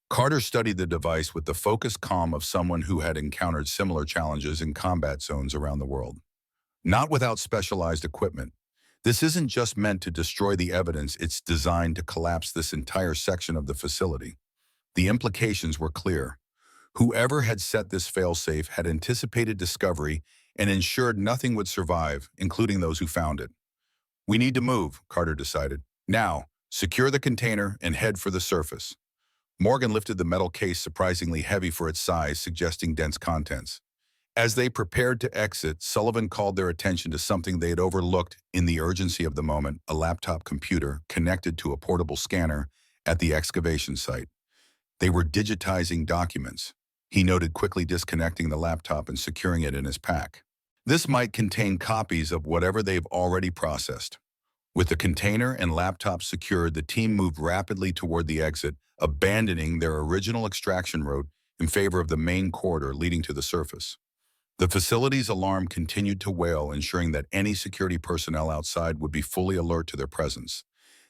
A: Carter studied the device with the focused calm of someone who had encountered similar challenges in combat zones around the world. "Not without specialized equipment. This isn't just meant to destroy the evidence, it's designed to collapse this entire section of the facility." The implications were clear. Whoever had set this failsafe had anticipated discovery and ensured nothing would survive, including those who found it. "We need to move," Carter decided. "Now, secure the container and head for the surface." Morgan lifted the metal case surprisingly heavy for its size, suggesting dense contents. As they prepared to exit, Sullivan called their attention to something they had overlooked in the urgency of the moment: a laptop computer connected to a portable scanner at the excavation site. They were digitizing documents. He noted, quickly disconnecting the laptop and securing it in his pack. This might contain copies of whatever they've already processed. With the container and laptop secured, the team moved rapidly toward the exit, abandoning their original extraction route in favor of the main corridor leading to the surface. The facility's alarm continued to wail, ensuring that any security personnel outside would be fully alert to their presence.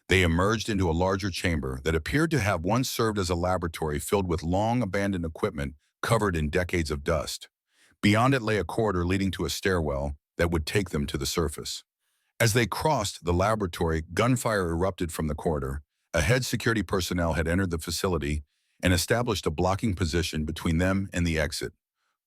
A: They emerged into a larger chamber that appeared to have once served as a laboratory, filled with long-abandoned equipment covered in decades of dust. Beyond it lay a corridor leading to a stairwell that would take them to the surface. As they crossed the laboratory, gunfire erupted from the corridor. A head security personnel had entered the facility and established a blocking position between them and the exit.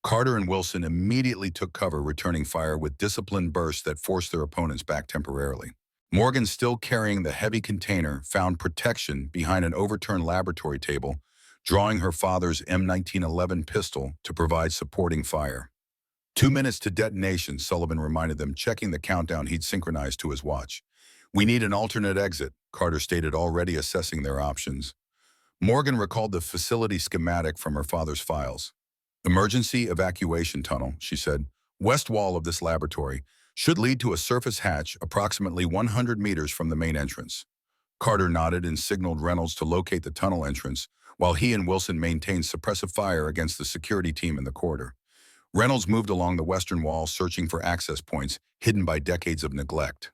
A: Carter and Wilson immediately took cover, returning fire with disciplined bursts that forced their opponents back temporarily. Morgan, still carrying the heavy container, found protection behind an overturned laboratory table, drawing her father's M1911 pistol to provide supporting fire. 2 minutes to detonation, Sullivan reminded them, checking the countdown he'd synchronized to his watch. "We need an alternate exit," Carter stated, already assessing their options. Morgan recalled the facility schematic from her father's files. "Emergency evacuation tunnel," she said. "West wall of this laboratory should lead to a surface hatch approximately 100 meters from the main entrance." Carter nodded and signaled Reynolds to locate the tunnel entrance, while he and Wilson maintained suppressive fire against the security team in the corridor. Reynolds moved along the western wall, searching for access points hidden by decades of neglect.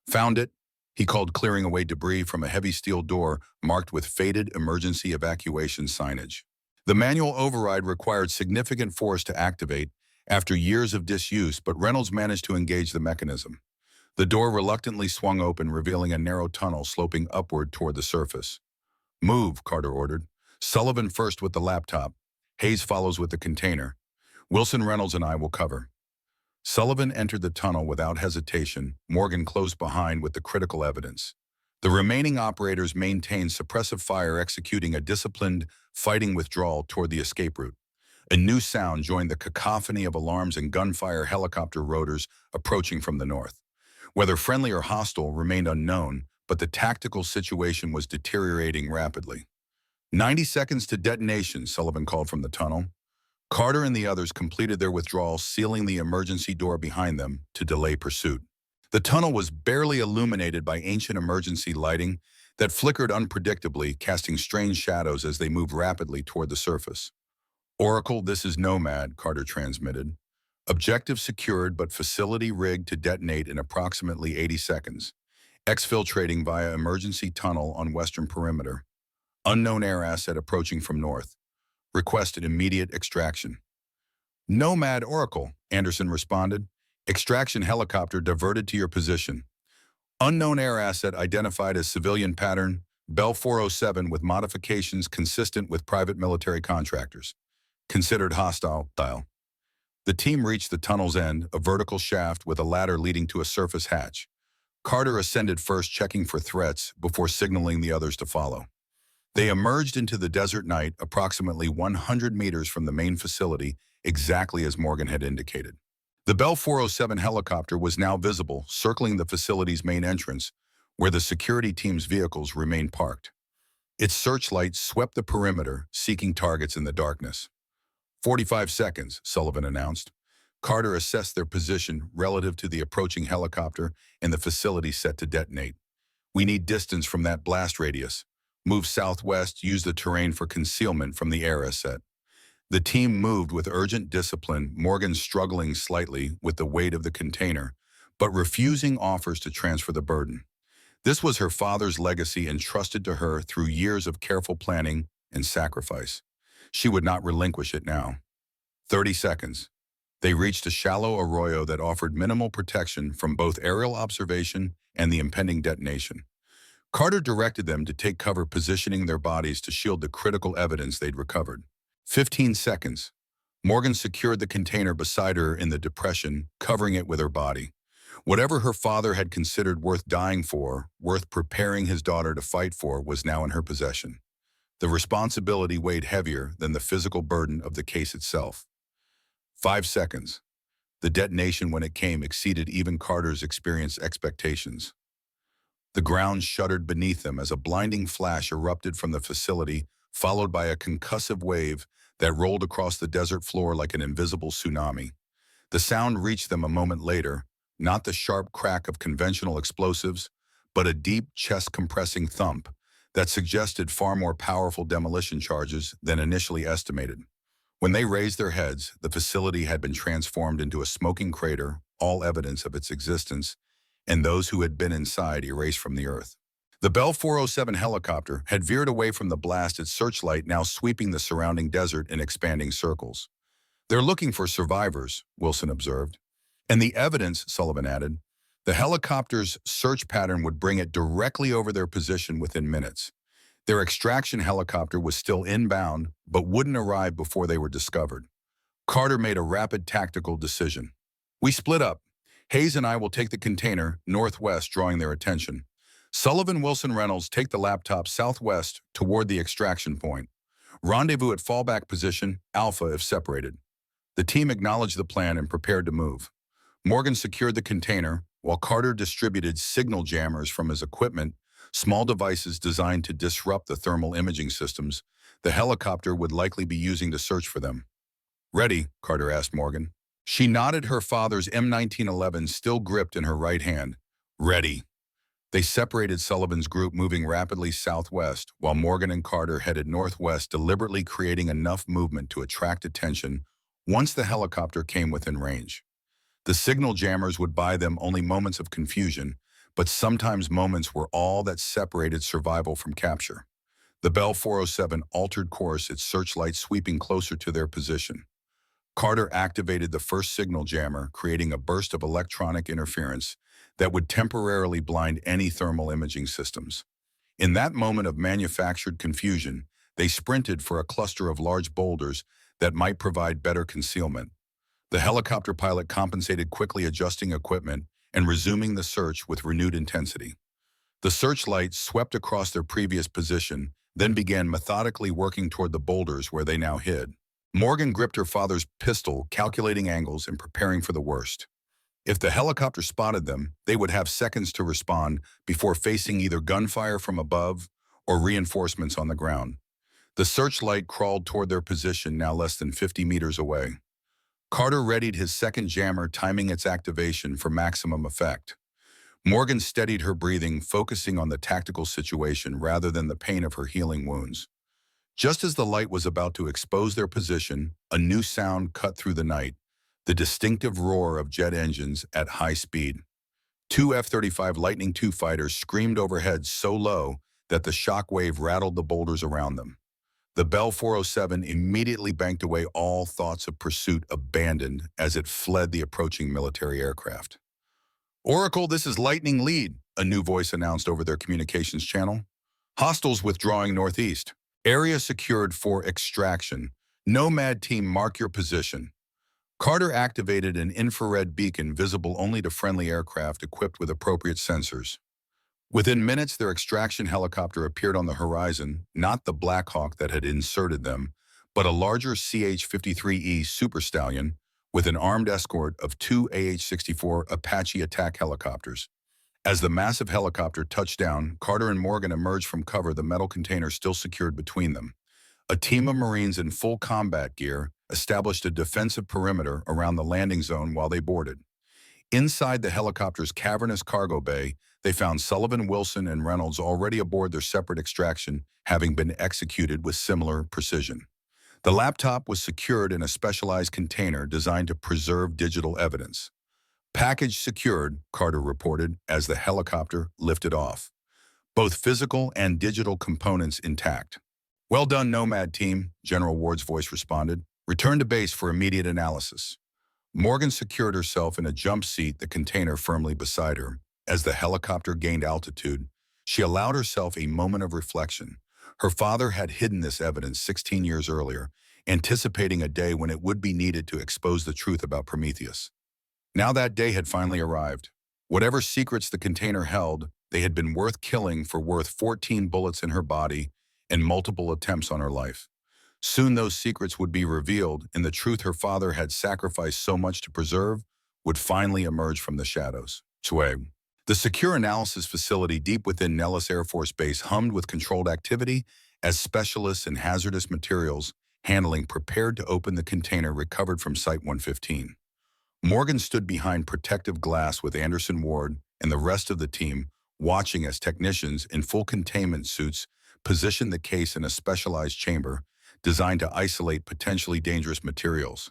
A: "Found it," he called, clearing away debris from a heavy steel door marked with faded emergency evacuation signage. The manual override required significant force to activate after years of disuse, but Reynolds managed to engage the mechanism. The door reluctantly swung open, revealing a narrow tunnel sloping upward toward the surface. "Move," Carter ordered. "Sullivan first with the laptop. Hayes follows with the container. Wilson, Reynolds, and I will cover." Sullivan entered the tunnel without hesitation, Morgan close behind with the critical evidence. The remaining operators maintained suppressive fire, executing a disciplined, fighting withdrawal toward the escape route. A new sound joined the cacophony of alarms and gunfire, helicopter rotors approaching from the north. Whether friendly or hostile remained unknown, but the tactical situation was deteriorating rapidly. 90 seconds to detonation, Sullivan called from the tunnel. Carter and the others completed their withdrawal, sealing the emergency door behind them to delay pursuit. The tunnel was barely illuminated by ancient emergency lighting that flickered unpredictably, casting strange shadows as they moved rapidly toward the surface. "Oracle, this is Nomad," Carter transmitted. "Objective secured, but facility rigged to detonate in approximately 80 seconds. Exfiltrating via emergency tunnel on western perimeter. Unknown air asset approaching from north. Requested immediate extraction." "Nomad, Oracle," Anderson responded. "Extraction helicopter diverted to your position. Unknown air asset identified as civilian pattern, Bell 407 with modifications consistent with private military contractors. Considered hostile." The team reached the tunnel's end, a vertical shaft with a ladder leading to a surface hatch. Carter ascended first, checking for threats before signaling the others to follow. They emerged into the desert night, approximately 100 meters from the main facility, exactly as Morgan had indicated. The Bell 407 helicopter was now visible, circling the facility's main entrance, where the security team's vehicles remained parked. Its searchlight swept the perimeter, seeking targets in the darkness. 45 seconds, Sullivan announced. Carter assessed their position relative to the approaching helicopter and the facility set to detonate. "We need distance from that blast radius. Move southwest, use the terrain for concealment from the air asset." The team moved with urgent discipline, Morgan struggling slightly with the weight of the container, but refusing offers to transfer the burden. This was her father's legacy, entrusted to her through years of careful planning and sacrifice. She would not relinquish it now. 30 seconds. They reached a shallow arroyo that offered minimal protection from both aerial observation and the impending detonation. Carter directed them to take cover, positioning their bodies to shield the critical evidence they'd recovered. 15 seconds. Morgan secured the container beside her in the depression, covering it with her body. Whatever her father had considered worth dying for, worth preparing his daughter to fight for, was now in her possession. The responsibility weighed heavier than the physical burden of the case itself. 5 seconds. The detonation, when it came, exceeded even Carter's experienced expectations. The ground shuddered beneath them as a blinding flash erupted from the facility, followed by a concussive wave that rolled across the desert floor like an invisible tsunami. The sound reached them a moment later, not the sharp crack of conventional explosives, but a deep, chest-compressing thump that suggested far more powerful demolition charges than initially estimated. When they raised their heads, the facility had been transformed into a smoking crater, all evidence of its existence, and those who had been inside erased from the earth. The Bell 407 helicopter had veered away from the blast, its searchlight now sweeping the surrounding desert in expanding circles. "They're looking for survivors," Wilson observed. "And the evidence," Sullivan added. "The helicopter's search pattern would bring it directly over their position within minutes. Their extraction helicopter was still inbound, but wouldn't arrive before they were discovered." Carter made a rapid tactical decision. "We split up. Hayes and I will take the container northwest, drawing their attention. Sullivan, Wilson, Reynolds take the laptop southwest toward the extraction point. Rendezvous at fallback position, Alpha if separated." The team acknowledged the plan and prepared to move. Morgan secured the container, while Carter distributed signal jammers from his equipment, small devices designed to disrupt the thermal imaging systems the helicopter would likely be using to search for them. "Ready?" Carter asked Morgan. She nodded, her father's M1911 still gripped in her right hand. "Ready." They separated Sullivan's group, moving rapidly southwest, while Morgan and Carter headed northwest, deliberately creating enough movement to attract attention once the helicopter came within range. The signal jammers would buy them only moments of confusion, but sometimes moments were all that separated survival from capture. The Bell 407 altered course, its searchlight sweeping closer to their position. Carter activated the first signal jammer, creating a burst of electronic interference that would temporarily blind any thermal imaging systems. In that moment of manufactured confusion, they sprinted for a cluster of large boulders that might provide better concealment. The helicopter pilot compensated, quickly adjusting equipment and resuming the search with renewed intensity. The searchlight swept across their previous position, then began methodically working toward the boulders where they now hid. Morgan gripped her father's pistol, calculating angles and preparing for the worst. If the helicopter spotted them, they would have seconds to respond before facing either gunfire from above or reinforcements on the ground. The searchlight crawled toward their position, now less than 50 meters away. Carter readied his second jammer, timing its activation for maximum effect. Morgan steadied her breathing, focusing on the tactical situation rather than the pain of her healing wounds. Just as the light was about to expose their position, a new sound cut through the night, the distinctive roar of jet engines at high speed. Two F-35 Lightning II fighters screamed overhead so low that the shock wave rattled the boulders around them. The Bell 407 immediately banked away, all thoughts of pursuit abandoned as it fled the approaching military aircraft. "Oracle, this is Lightning Lead," a new voice announced over their communications channel. "Hostiles withdrawing northeast. Area secured for extraction. Nomad team, mark your position." Carter activated an infrared beacon visible only to friendly aircraft equipped with appropriate sensors. Within minutes, their extraction helicopter appeared on the horizon, not the Black Hawk that had inserted them, but a larger CH-53E Super Stallion with an armed escort of two AH-64 Apache attack helicopters. As the massive helicopter touched down, Carter and Morgan emerged from cover, the metal container still secured between them. A team of Marines in full combat gear established a defensive perimeter around the landing zone while they boarded. Inside the helicopter's cavernous cargo bay, they found Sullivan, Wilson, and Reynolds already aboard their separate extraction, having been executed with similar precision. The laptop was secured in a specialized container designed to preserve digital evidence. "Package secured," Carter reported as the helicopter lifted off. "Both physical and digital components intact." "Well done, Nomad team," General Ward's voice responded. "Return to base for immediate analysis." Morgan secured herself in a jump seat, the container firmly beside her. As the helicopter gained altitude, she allowed herself a moment of reflection. Her father had hidden this evidence 16 years earlier, anticipating a day when it would be needed to expose the truth about Prometheus. Now that day had finally arrived. Whatever secrets the container held, they had been worth killing for, worth 14 bullets in her body and multiple attempts on her life. Soon those secrets would be revealed, and the truth her father had sacrificed so much to preserve would finally emerge from the shadows. Swag. The secure analysis facility deep within Nellis Air Force Base hummed with controlled activity as specialists in hazardous materials handling prepared to open the container recovered from Site 115. Morgan stood behind protective glass with Anderson Ward and the rest of the team, watching as technicians in full containment suits positioned the case in a specialized chamber designed to isolate potentially dangerous materials.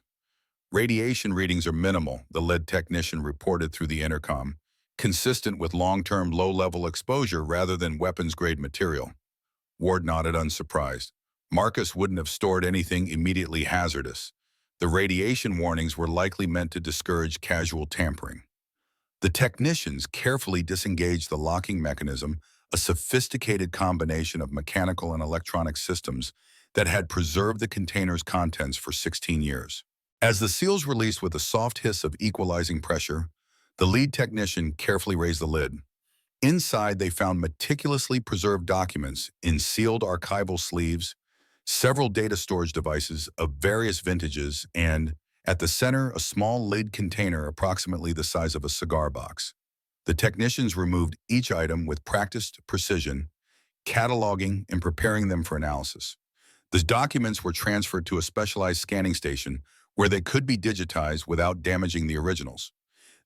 A: Radiation readings are minimal, the lead technician reported through the intercom, consistent with long-term low-level exposure rather than weapons-grade material. Ward nodded unsurprised. Marcus wouldn't have stored anything immediately hazardous. The radiation warnings were likely meant to discourage casual tampering. The technicians carefully disengaged the locking mechanism, a sophisticated combination of mechanical and electronic systems that had preserved the container's contents for 16 years. As the seals released with a soft hiss of equalizing pressure, the lead technician carefully raised the lid. Inside, they found meticulously preserved documents in sealed archival sleeves, several data storage devices of various vintages, and, at the center, a small lid container approximately the size of a cigar box. The technicians removed each item with practiced precision, cataloging and preparing them for analysis. The documents were transferred to a specialized scanning station where they could be digitized without damaging the originals.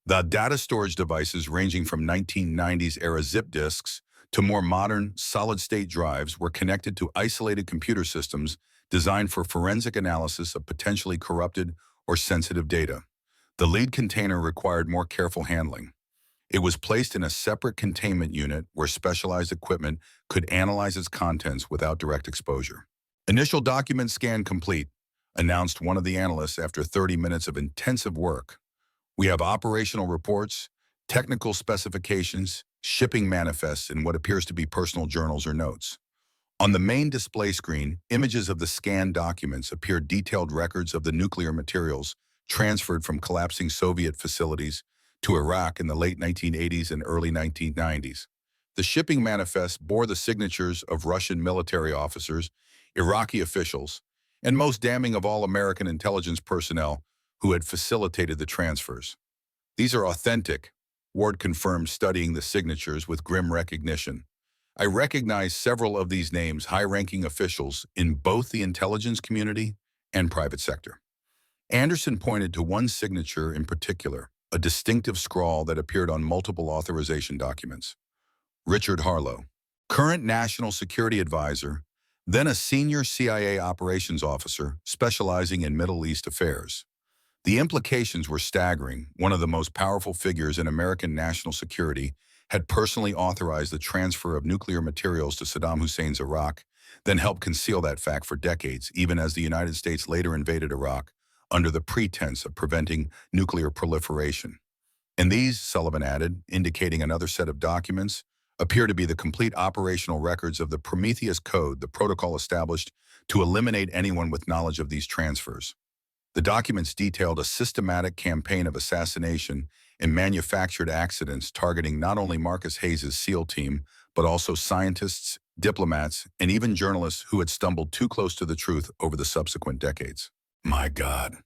A: The data storage devices ranging from 1990s-era zip disks to more modern solid-state drives were connected to isolated computer systems designed for forensic analysis of potentially corrupted or sensitive data. The lead container required more careful handling. It was placed in a separate containment unit where specialized equipment could analyze its contents without direct exposure. "Initial document scan complete," announced one of the analysts after 30 minutes of intensive work. "We have operational reports, technical specifications, shipping manifests, and what appears to be personal journals or notes." On the main display screen, images of the scanned documents appeared detailed records of the nuclear materials transferred from collapsing Soviet facilities to Iraq in the late 1980s and early 1990s. The shipping manifest bore the signatures of Russian military officers, Iraqi officials, and most damning of all, American intelligence personnel who had facilitated the transfers. "These are authentic," Ward confirmed, studying the signatures with grim recognition. "I recognize several of these names, high-ranking officials in both the intelligence community and private sector." Anderson pointed to one signature in particular, a distinctive scrawl that appeared on multiple authorization documents. "Richard Harlow, current National Security Advisor, then a senior CIA operations officer specializing in Middle East affairs." The implications were staggering. One of the most powerful figures in American national security had personally authorized the transfer of nuclear materials to Saddam Hussein's Iraq, then helped conceal that fact for decades, even as the United States later invaded Iraq under the pretense of preventing nuclear proliferation. And these, Sullivan added, indicating another set of documents, appear to be the complete operational records of the Prometheus Code, the protocol established to eliminate anyone with knowledge of these transfers. The documents detailed a systematic campaign of assassination and manufactured accidents targeting not only Marcus Hayes' SEAL team, but also scientists, diplomats, and even journalists who had stumbled too close to the truth over the subsequent decades. "My God,"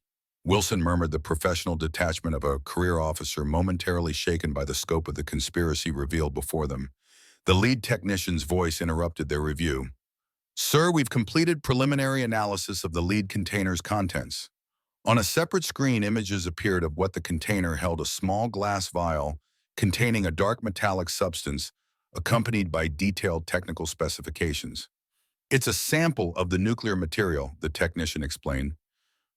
A: Wilson murmured, the professional detachment of a career officer momentarily shaken by the scope of the conspiracy revealed before them. The lead technician's voice interrupted their review. "Sir, we've completed preliminary analysis of the lead container's contents." On a separate screen, images appeared of what the container held: a small glass vial containing a dark metallic substance, accompanied by detailed technical specifications. "It's a sample of the nuclear material," the technician explained.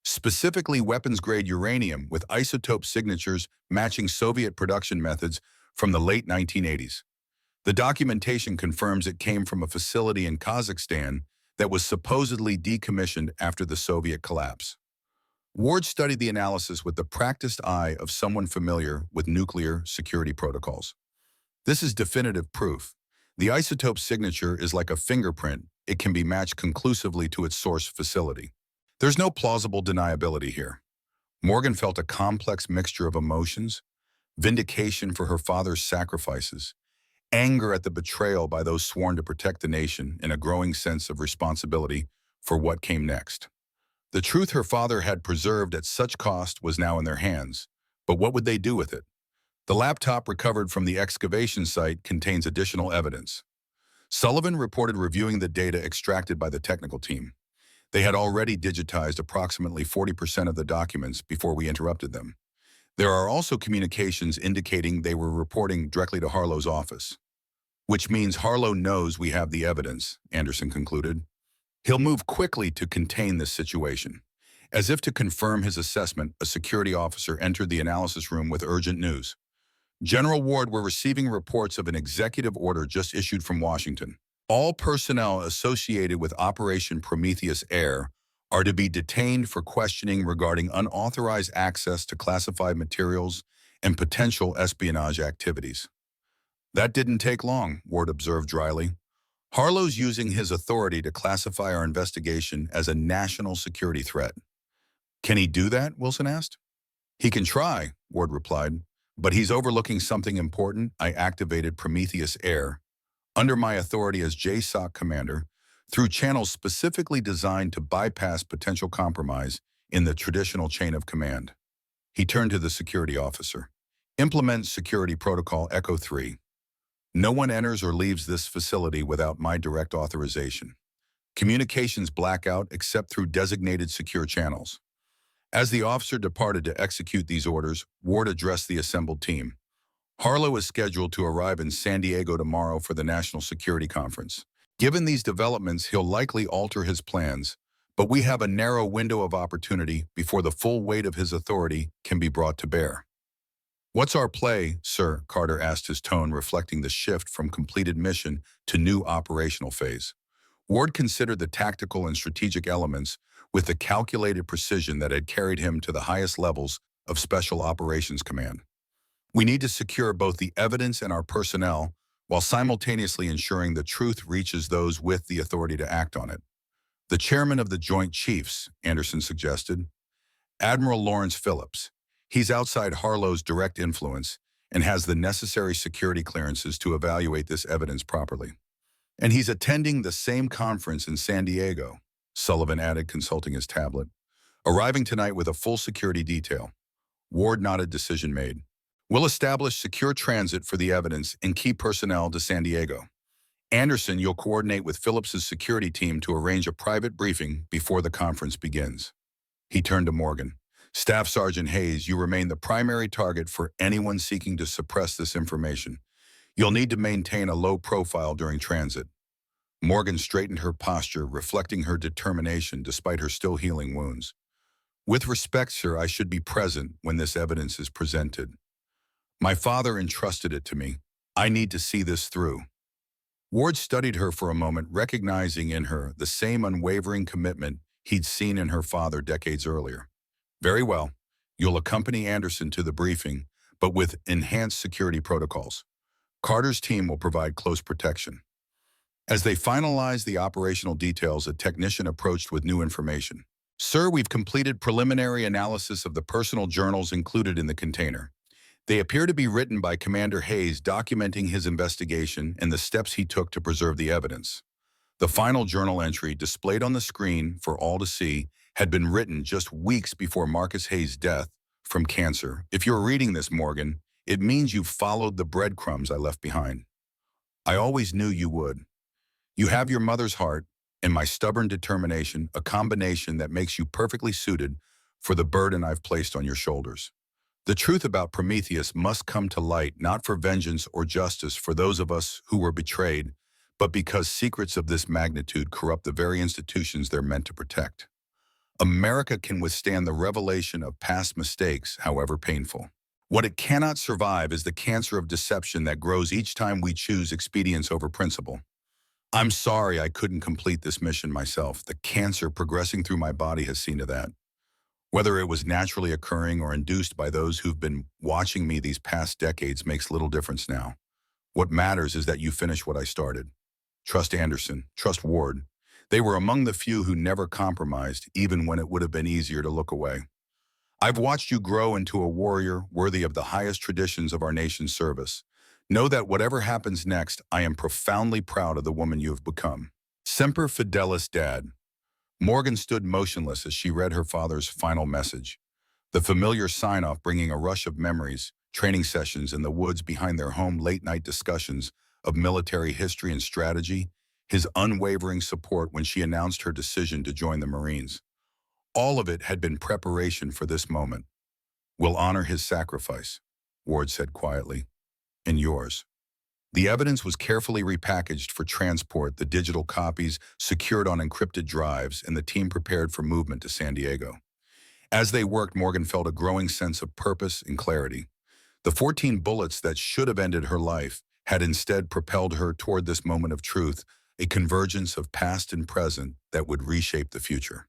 A: "Specifically weapons-grade uranium with isotope signatures matching Soviet production methods from the late 1980s. The documentation confirms it came from a facility in Kazakhstan that was supposedly decommissioned after the Soviet collapse." Ward studied the analysis with the practiced eye of someone familiar with nuclear security protocols. "This is definitive proof. The isotope signature is like a fingerprint. It can be matched conclusively to its source facility. There's no plausible deniability here." Morgan felt a complex mixture of emotions: vindication for her father's sacrifices, anger at the betrayal by those sworn to protect the nation, and a growing sense of responsibility for what came next. The truth her father had preserved at such cost was now in their hands. But what would they do with it? The laptop recovered from the excavation site contains additional evidence. Sullivan reported reviewing the data extracted by the technical team. They had already digitized approximately 40% of the documents before we interrupted them. There are also communications indicating they were reporting directly to Harlow's office, which means Harlow knows we have the evidence, Anderson concluded. He'll move quickly to contain this situation. As if to confirm his assessment, a security officer entered the analysis room with urgent news. General Ward, we're receiving reports of an executive order just issued from Washington. All personnel associated with Operation Prometheus Air are to be detained for questioning regarding unauthorized access to classified materials and potential espionage activities. That didn't take long, Ward observed dryly. Harlow's using his authority to classify our investigation as a national security threat. Can he do that? Wilson asked. He can try, Ward replied, but he's overlooking something important. I activated Prometheus Air, under my authority as JSOC commander, through channels specifically designed to bypass potential compromise in the traditional chain of command. He turned to the security officer. Implement security protocol Echo 3. No one enters or leaves this facility without my direct authorization. Communications blackout except through designated secure channels. As the officer departed to execute these orders, Ward addressed the assembled team. Harlow is scheduled to arrive in San Diego tomorrow for the National Security Conference. Given these developments, he'll likely alter his plans, but we have a narrow window of opportunity before the full weight of his authority can be brought to bear. What's our play, sir? Carter asked, his tone reflecting the shift from completed mission to new operational phase. Ward considered the tactical and strategic elements with the calculated precision that had carried him to the highest levels of Special Operations Command. We need to secure both the evidence and our personnel while simultaneously ensuring the truth reaches those with the authority to act on it. The chairman of the Joint Chiefs, Anderson suggested. Admiral Lawrence Phillips. He's outside Harlow's direct influence and has the necessary security clearances to evaluate this evidence properly. And he's attending the same conference in San Diego, Sullivan added, consulting his tablet. Arriving tonight with a full security detail. Ward nodded, decision made. We'll establish secure transit for the evidence and key personnel to San Diego. Anderson, you'll coordinate with Phillips's security team to arrange a private briefing before the conference begins. He turned to Morgan. Staff Sergeant Hayes, you remain the primary target for anyone seeking to suppress this information. You'll need to maintain a low profile during transit. Morgan straightened her posture, reflecting her determination despite her still healing wounds. With respect, sir, I should be present when this evidence is presented. My father entrusted it to me. I need to see this through. Ward studied her for a moment, recognizing in her the same unwavering commitment he'd seen in her father decades earlier. Very well. You'll accompany Anderson to the briefing, but with enhanced security protocols. Carter's team will provide close protection. As they finalized the operational details, a technician approached with new information. Sir, we've completed preliminary analysis of the personal journals included in the container. They appear to be written by Commander Hayes, documenting his investigation and the steps he took to preserve the evidence. The final journal entry, displayed on the screen for all to see, had been written just weeks before Marcus Hayes' death from cancer. If you're reading this, Morgan, it means you've followed the breadcrumbs I left behind. I always knew you would. You have your mother's heart and my stubborn determination, a combination that makes you perfectly suited for the burden I've placed on your shoulders. The truth about Prometheus must come to light, not for vengeance or justice for those of us who were betrayed, but because secrets of this magnitude corrupt the very institutions they're meant to protect. America can withstand the revelation of past mistakes, however painful. What it cannot survive is the cancer of deception that grows each time we choose expedience over principle. I'm sorry I couldn't complete this mission myself. The cancer progressing through my body has seen to that. Whether it was naturally occurring or induced by those who've been watching me these past decades makes little difference now. What matters is that you finish what I started. Trust Anderson, trust Ward. They were among the few who never compromised, even when it would have been easier to look away. I've watched you grow into a warrior worthy of the highest traditions of our nation's service. Know that whatever happens next, I am profoundly proud of the woman you have become. Semper Fidelis, Dad. Morgan stood motionless as she read her father's final message. The familiar sign-off bringing a rush of memories, training sessions in the woods behind their home, late-night discussions of military history and strategy, his unwavering support when she announced her decision to join the Marines. All of it had been preparation for this moment. We'll honor his sacrifice, Ward said quietly, and yours. The evidence was carefully repackaged for transport, the digital copies secured on encrypted drives, and the team prepared for movement to San Diego. As they worked, Morgan felt a growing sense of purpose and clarity. The 14 bullets that should have ended her life had instead propelled her toward this moment of truth, a convergence of past and present that would reshape the future.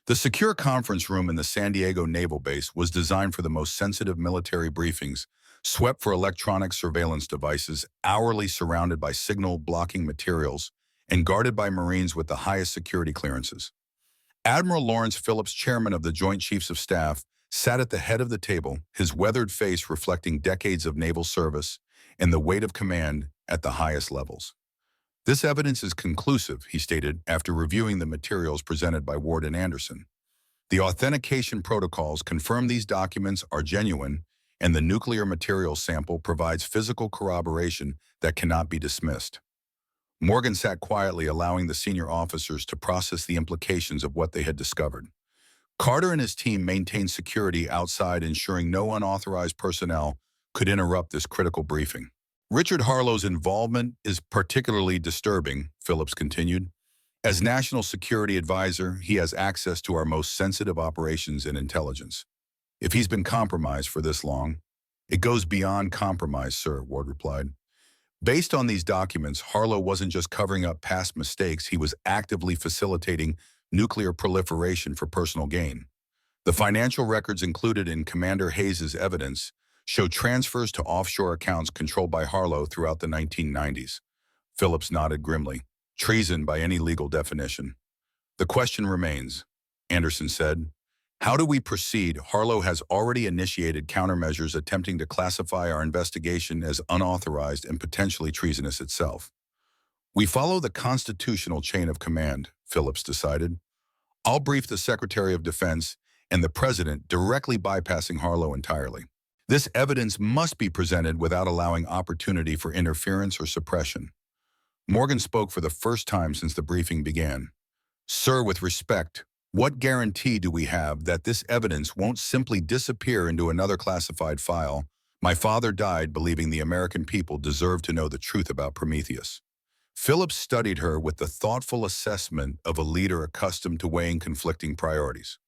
A: The secure conference room in the San Diego Naval Base was designed for the most sensitive military briefings, swept for electronic surveillance devices, hourly surrounded by signal-blocking materials, and guarded by Marines with the highest security clearances. Admiral Lawrence Phillips, chairman of the Joint Chiefs of Staff, sat at the head of the table, his weathered face reflecting decades of naval service and the weight of command at the highest levels. This evidence is conclusive, he stated after reviewing the materials presented by Ward and Anderson. The authentication protocols confirm these documents are genuine, and the nuclear materials sample provides physical corroboration that cannot be dismissed. Morgan sat quietly, allowing the senior officers to process the implications of what they had discovered. Carter and his team maintained security outside, ensuring no unauthorized personnel could interrupt this critical briefing. Richard Harlow's involvement is particularly disturbing, Phillips continued. As National Security Advisor, he has access to our most sensitive operations and intelligence. If he's been compromised for this long, it goes beyond compromise, sir, Ward replied. Based on these documents, Harlow wasn't just covering up past mistakes, he was actively facilitating nuclear proliferation for personal gain. The financial records included in Commander Hayes's evidence show transfers to offshore accounts controlled by Harlow throughout the 1990s. Phillips nodded grimly. Treason by any legal definition. The question remains, Anderson said. How do we proceed? Harlow has already initiated countermeasures attempting to classify our investigation as unauthorized and potentially treasonous itself. We follow the constitutional chain of command, Phillips decided. I'll brief the Secretary of Defense and the President, directly bypassing Harlow entirely. This evidence must be presented without allowing opportunity for interference or suppression. Morgan spoke for the first time since the briefing began. Sir, with respect, what guarantee do we have that this evidence won't simply disappear into another classified file? My father died believing the American people deserve to know the truth about Prometheus. Phillips studied her with the thoughtful assessment of a leader accustomed to weighing conflicting priorities.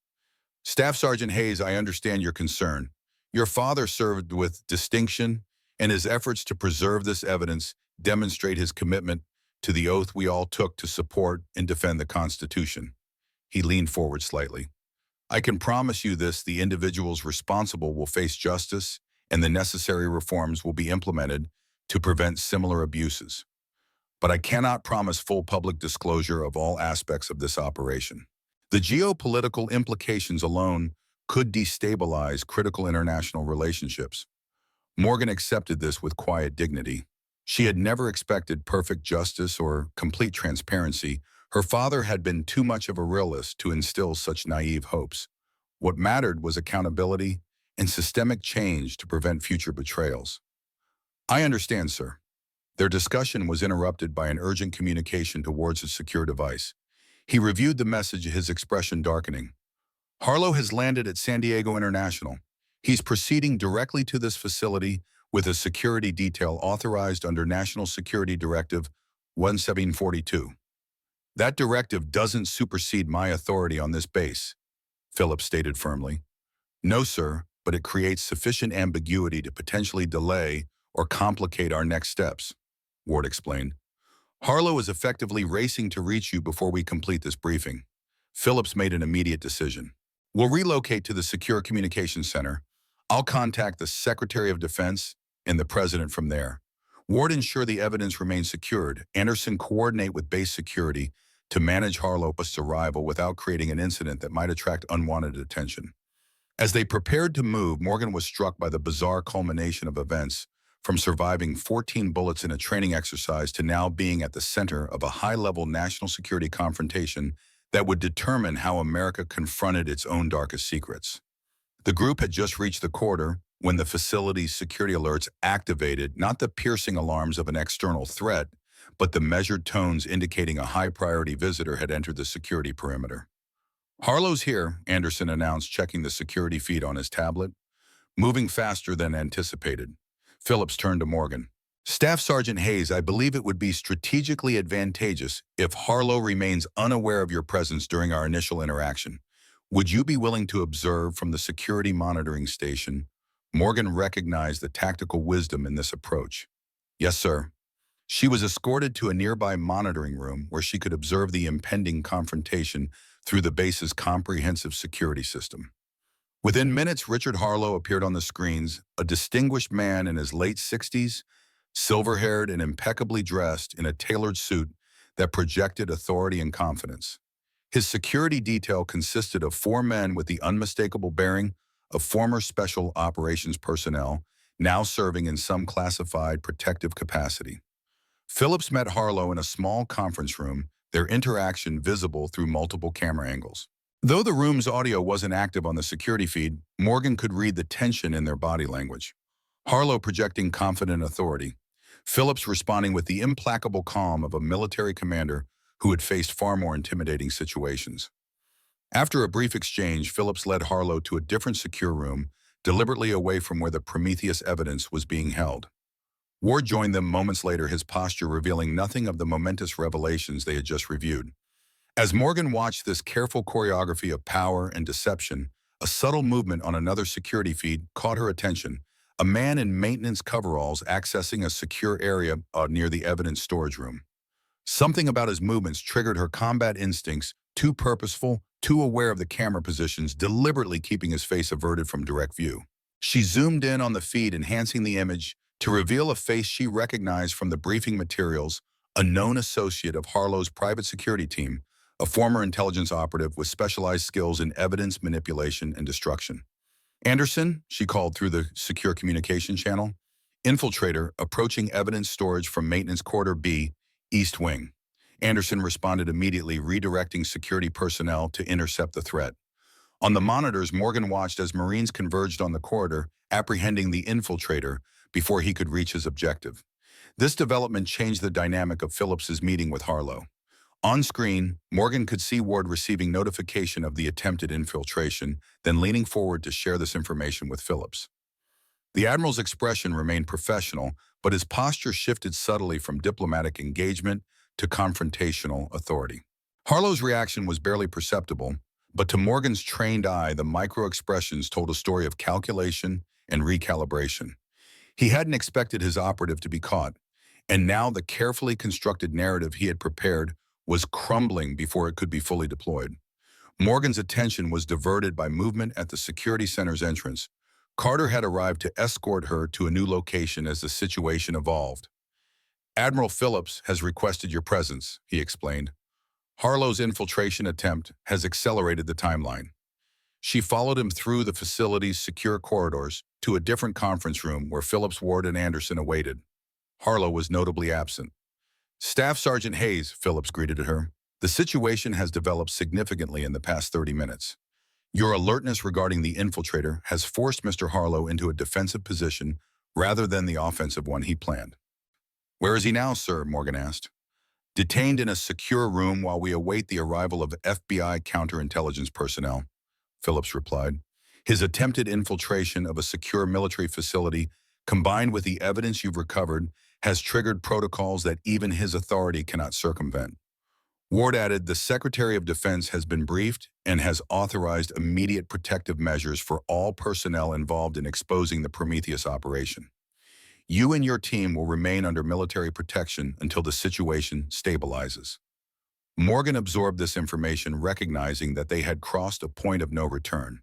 A: Staff Sergeant Hayes, I understand your concern. Your father served with distinction, and his efforts to preserve this evidence demonstrate his commitment to the oath we all took to support and defend the Constitution. He leaned forward slightly. I can promise you this, the individuals responsible will face justice, and the necessary reforms will be implemented to prevent similar abuses. But I cannot promise full public disclosure of all aspects of this operation. The geopolitical implications alone could destabilize critical international relationships. Morgan accepted this with quiet dignity. She had never expected perfect justice or complete transparency. Her father had been too much of a realist to instill such naive hopes. What mattered was accountability and systemic change to prevent future betrayals. I understand, sir. Their discussion was interrupted by an urgent communication towards a secure device. He reviewed the message, his expression darkening. Harlow has landed at San Diego International. He's proceeding directly to this facility with a security detail authorized under National Security Directive 1742. That directive doesn't supersede my authority on this base, Phillips stated firmly. No, sir, but it creates sufficient ambiguity to potentially delay or complicate our next steps, Ward explained. Harlow is effectively racing to reach you before we complete this briefing. Phillips made an immediate decision. We'll relocate to the Secure Communications Center. I'll contact the Secretary of Defense and the President from there. Ward, ensure the evidence remains secured. Anderson, coordinate with base security to manage Harlow's arrival without creating an incident that might attract unwanted attention. As they prepared to move, Morgan was struck by the bizarre culmination of events. from surviving 14 bullets in a training exercise to now being at the center of a high-level national security confrontation that would determine how America confronted its own darkest secrets. The group had just reached the corridor when the facility's security alerts activated not the piercing alarms of an external threat, but the measured tones indicating a high-priority visitor had entered the security perimeter. "Harlow's here," Anderson announced, checking the security feed on his tablet. Moving faster than anticipated. Phillips turned to Morgan. "Staff Sergeant Hayes, I believe it would be strategically advantageous if Harlow remains unaware of your presence during our initial interaction. Would you be willing to observe from the security monitoring station?" Morgan recognized the tactical wisdom in this approach. "Yes, sir." She was escorted to a nearby monitoring room where she could observe the impending confrontation through the base's comprehensive security system. Within minutes, Richard Harlow appeared on the screens, a distinguished man in his late 60s, silver-haired and impeccably dressed in a tailored suit that projected authority and confidence. His security detail consisted of 4 men with the unmistakable bearing of former special operations personnel, now serving in some classified protective capacity. Phillips met Harlow in a small conference room, their interaction visible through multiple camera angles. Though the room's audio wasn't active on the security feed, Morgan could read the tension in their body language. Harlow projecting confident authority, Phillips responding with the implacable calm of a military commander who had faced far more intimidating situations. After a brief exchange, Phillips led Harlow to a different secure room, deliberately away from where the Prometheus evidence was being held. Ward joined them moments later, his posture revealing nothing of the momentous revelations they had just reviewed. As Morgan watched this careful choreography of power and deception, a subtle movement on another security feed caught her attention, a man in maintenance coveralls accessing a secure area near the evidence storage room. Something about his movements triggered her combat instincts, too purposeful, too aware of the camera positions, deliberately keeping his face averted from direct view. She zoomed in on the feed, enhancing the image to reveal a face she recognized from the briefing materials, a known associate of Harlow's private security team, a former intelligence operative with specialized skills in evidence manipulation and destruction. "Anderson," she called through the secure communication channel. "Infiltrator approaching evidence storage from Maintenance Quarter B, East Wing." Anderson responded immediately, redirecting security personnel to intercept the threat. On the monitors, Morgan watched as Marines converged on the corridor, apprehending the infiltrator before he could reach his objective. This development changed the dynamic of Phillips's meeting with Harlow. On screen, Morgan could see Ward receiving notification of the attempted infiltration, then leaning forward to share this information with Phillips. The Admiral's expression remained professional, but his posture shifted subtly from diplomatic engagement to confrontational authority. Harlow's reaction was barely perceptible, but to Morgan's trained eye, the micro-expressions told a story of calculation and recalibration. He hadn't expected his operative to be caught, and now the carefully constructed narrative he had prepared was crumbling before it could be fully deployed. Morgan's attention was diverted by movement at the security center's entrance. Carter had arrived to escort her to a new location as the situation evolved. "Admiral Phillips has requested your presence," he explained. "Harlow's infiltration attempt has accelerated the timeline." She followed him through the facility's secure corridors to a different conference room where Phillips, Ward, and Anderson awaited. Harlow was notably absent. "Staff Sergeant Hayes," Phillips greeted her. "The situation has developed significantly in the past 30 minutes. Your alertness regarding the infiltrator has forced Mr. Harlow into a defensive position rather than the offensive one he planned." "Where is he now, sir?" Morgan asked. "Detained in a secure room while we await the arrival of FBI counterintelligence personnel," Phillips replied. "His attempted infiltration of a secure military facility, combined with the evidence you've recovered, has triggered protocols that even his authority cannot circumvent." Ward added, "The Secretary of Defense has been briefed and has authorized immediate protective measures for all personnel involved in exposing the Prometheus operation. You and your team will remain under military protection until the situation stabilizes." Morgan absorbed this information, recognizing that they had crossed a point of no return.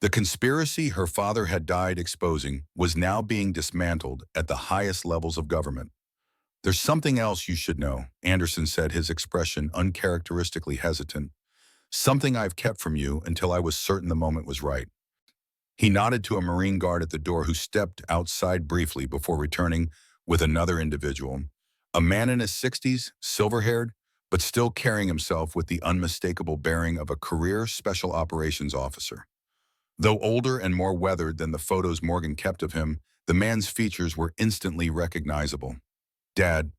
A: The conspiracy her father had died exposing was now being dismantled at the highest levels of government. "There's something else you should know," Anderson said, his expression uncharacteristically hesitant. "Something I've kept from you until I was certain the moment was right." He nodded to a Marine guard at the door who stepped outside briefly before returning with another individual, a man in his 60s, silver-haired, but still carrying himself with the unmistakable bearing of a career special operations officer. Though older and more weathered than the photos Morgan kept of him, the man's features were instantly recognizable. Dad.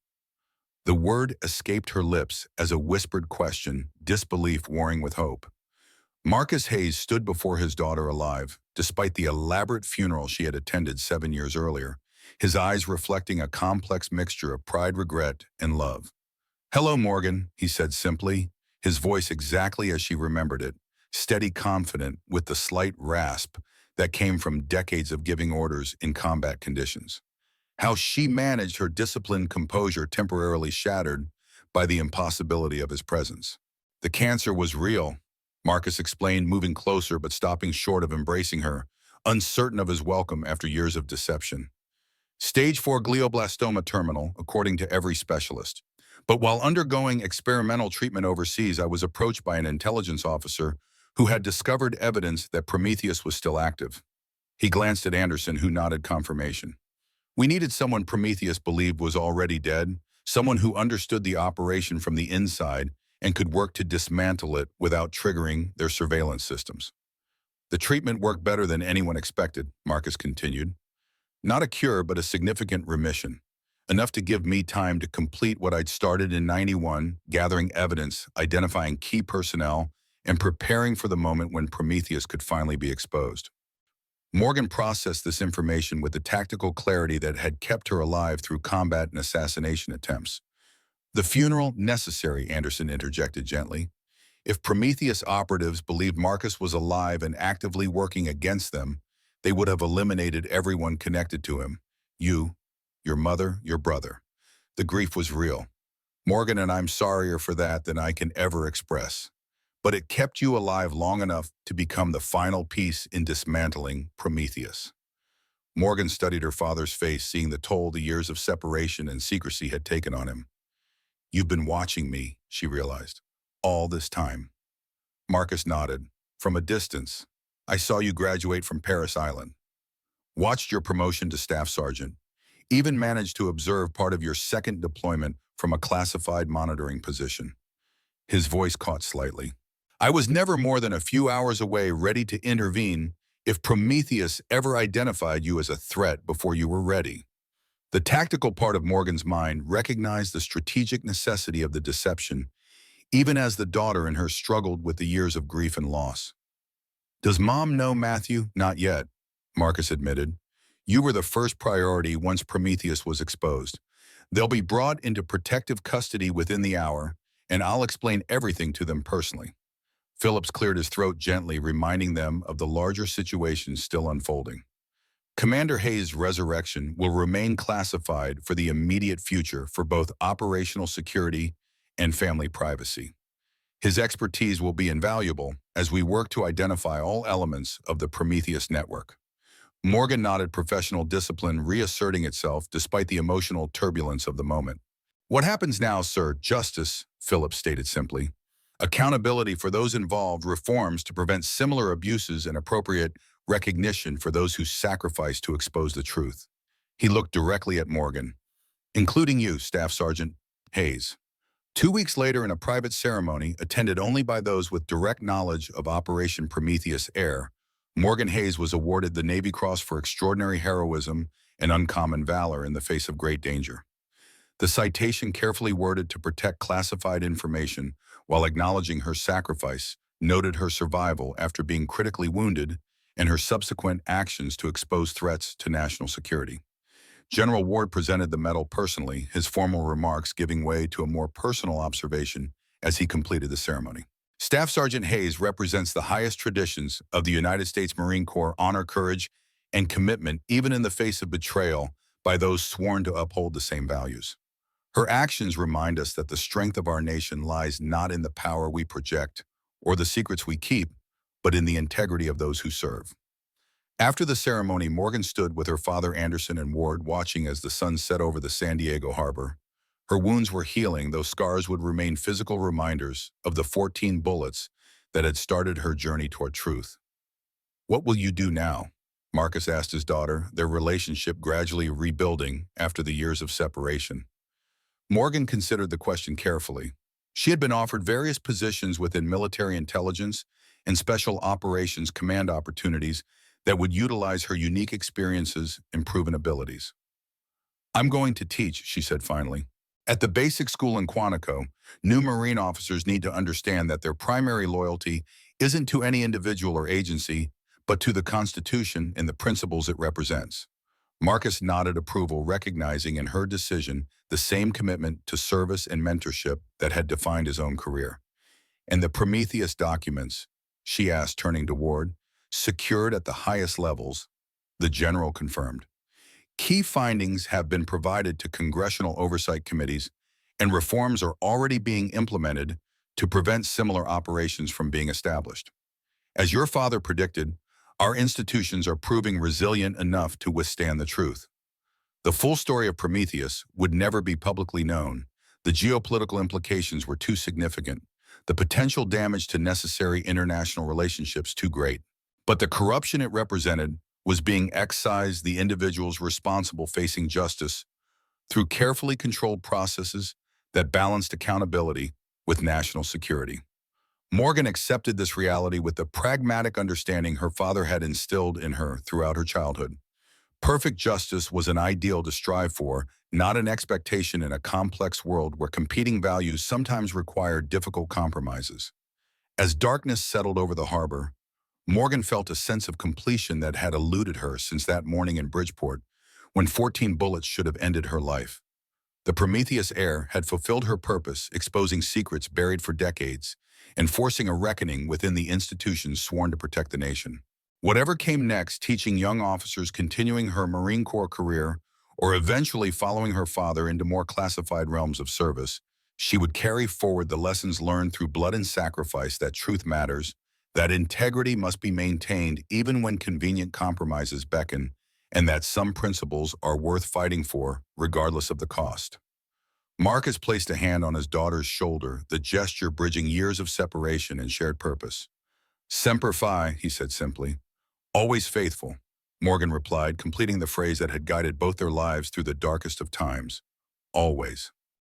A: The word escaped her lips as a whispered question, disbelief warring with hope. Marcus Hayes stood before his daughter alive, despite the elaborate funeral she had attended 7 years earlier, his eyes reflecting a complex mixture of pride, regret, and love. "Hello, Morgan," he said simply, his voice exactly as she remembered it, steady, confident, with the slight rasp that came from decades of giving orders in combat conditions. How she managed her disciplined composure temporarily shattered by the impossibility of his presence. "The cancer was real," Marcus explained, moving closer but stopping short of embracing her, uncertain of his welcome after years of deception. "Stage 4 glioblastoma terminal, according to every specialist. But while undergoing experimental treatment overseas, I was approached by an intelligence officer who had discovered evidence that Prometheus was still active." He glanced at Anderson, who nodded confirmation. "We needed someone Prometheus believed was already dead, someone who understood the operation from the inside and could work to dismantle it without triggering their surveillance systems. The treatment worked better than anyone expected," Marcus continued. "Not a cure, but a significant remission. Enough to give me time to complete what I'd started in '91, gathering evidence, identifying key personnel, and preparing for the moment when Prometheus could finally be exposed." Morgan processed this information with the tactical clarity that had kept her alive through combat and assassination attempts. "The funeral necessary," Anderson interjected gently. "If Prometheus operatives believed Marcus was alive and actively working against them, they would have eliminated everyone connected to him. You, your mother, your brother. The grief was real. Morgan, and I'm sorrier for that than I can ever express. But it kept you alive long enough to become the final piece in dismantling Prometheus." Morgan studied her father's face, seeing the toll the years of separation and secrecy had taken on him. "You've been watching me," she realized, "all this time." Marcus nodded. "From a distance. I saw you graduate from Paris Island. Watched your promotion to staff sergeant. Even managed to observe part of your second deployment from a classified monitoring position." His voice caught slightly. "I was never more than a few hours away, ready to intervene if Prometheus ever identified you as a threat before you were ready." The tactical part of Morgan's mind recognized the strategic necessity of the deception, even as the daughter in her struggled with the years of grief and loss. "Does Mom know Matthew?" "Not yet," Marcus admitted. "You were the first priority once Prometheus was exposed. They'll be brought into protective custody within the hour, and I'll explain everything to them personally." Phillips cleared his throat gently, reminding them of the larger situation still unfolding. "Commander Hayes' resurrection will remain classified for the immediate future for both operational security and family privacy. His expertise will be invaluable as we work to identify all elements of the Prometheus network." Morgan nodded, professional discipline reasserting itself despite the emotional turbulence of the moment. "What happens now, sir? Justice," Phillips stated simply. "Accountability for those involved, reforms to prevent similar abuses, and appropriate recognition for those who sacrificed to expose the truth." He looked directly at Morgan. "Including you, Staff Sergeant Hayes." 2 weeks later, in a private ceremony attended only by those with direct knowledge of Operation Prometheus Air, Morgan Hayes was awarded the Navy Cross for extraordinary heroism and uncommon valor in the face of great danger. The citation, carefully worded to protect classified information while acknowledging her sacrifice, noted her survival after being critically wounded and her subsequent actions to expose threats to national security. General Ward presented the medal personally, his formal remarks giving way to a more personal observation as he completed the ceremony. "Staff Sergeant Hayes represents the highest traditions of the United States Marine Corps honor, courage, and commitment, even in the face of betrayal by those sworn to uphold the same values. Her actions remind us that the strength of our nation lies not in the power we project or the secrets we keep, but in the integrity of those who serve." After the ceremony, Morgan stood with her father Anderson and Ward, watching as the sun set over the San Diego harbor. Her wounds were healing, though scars would remain physical reminders of the 14 bullets that had started her journey toward truth. "What will you do now?" Marcus asked his daughter, their relationship gradually rebuilding after the years of separation. Morgan considered the question carefully. She had been offered various positions within military intelligence and special operations command opportunities that would utilize her unique experiences and proven abilities. "I'm going to teach," she said finally. "At the basic school in Quantico, new Marine officers need to understand that their primary loyalty isn't to any individual or agency, but to the Constitution and the principles it represents." Marcus nodded approval, recognizing in her decision the same commitment to service and mentorship that had defined his own career. "And the Prometheus documents," she asked, turning to Ward, "secured at the highest levels," the general confirmed. "Key findings have been provided to congressional oversight committees, and reforms are already being implemented to prevent similar operations from being established. As your father predicted, our institutions are proving resilient enough to withstand the truth. The full story of Prometheus would never be publicly known. The geopolitical implications were too significant, the potential damage to necessary international relationships too great. But the corruption it represented was being excised, the individuals responsible facing justice through carefully controlled processes that balanced accountability with national security." Morgan accepted this reality with the pragmatic understanding her father had instilled in her throughout her childhood. Perfect justice was an ideal to strive for, not an expectation in a complex world where competing values sometimes required difficult compromises. As darkness settled over the harbor, Morgan felt a sense of completion that had eluded her since that morning in Bridgeport, when 14 bullets should have ended her life. The Prometheus heir had fulfilled her purpose, exposing secrets buried for decades and forcing a reckoning within the institutions sworn to protect the nation. Whatever came next, teaching young officers, continuing her Marine Corps career, or eventually following her father into more classified realms of service, she would carry forward the lessons learned through blood and sacrifice that truth matters, that integrity must be maintained even when convenient compromises beckon, and that some principles are worth fighting for, regardless of the cost. Marcus placed a hand on his daughter's shoulder, the gesture bridging years of separation and shared purpose. "Semper Fi," he said simply. "Always faithful," Morgan replied, completing the phrase that had guided both their lives through the darkest of times. "Always."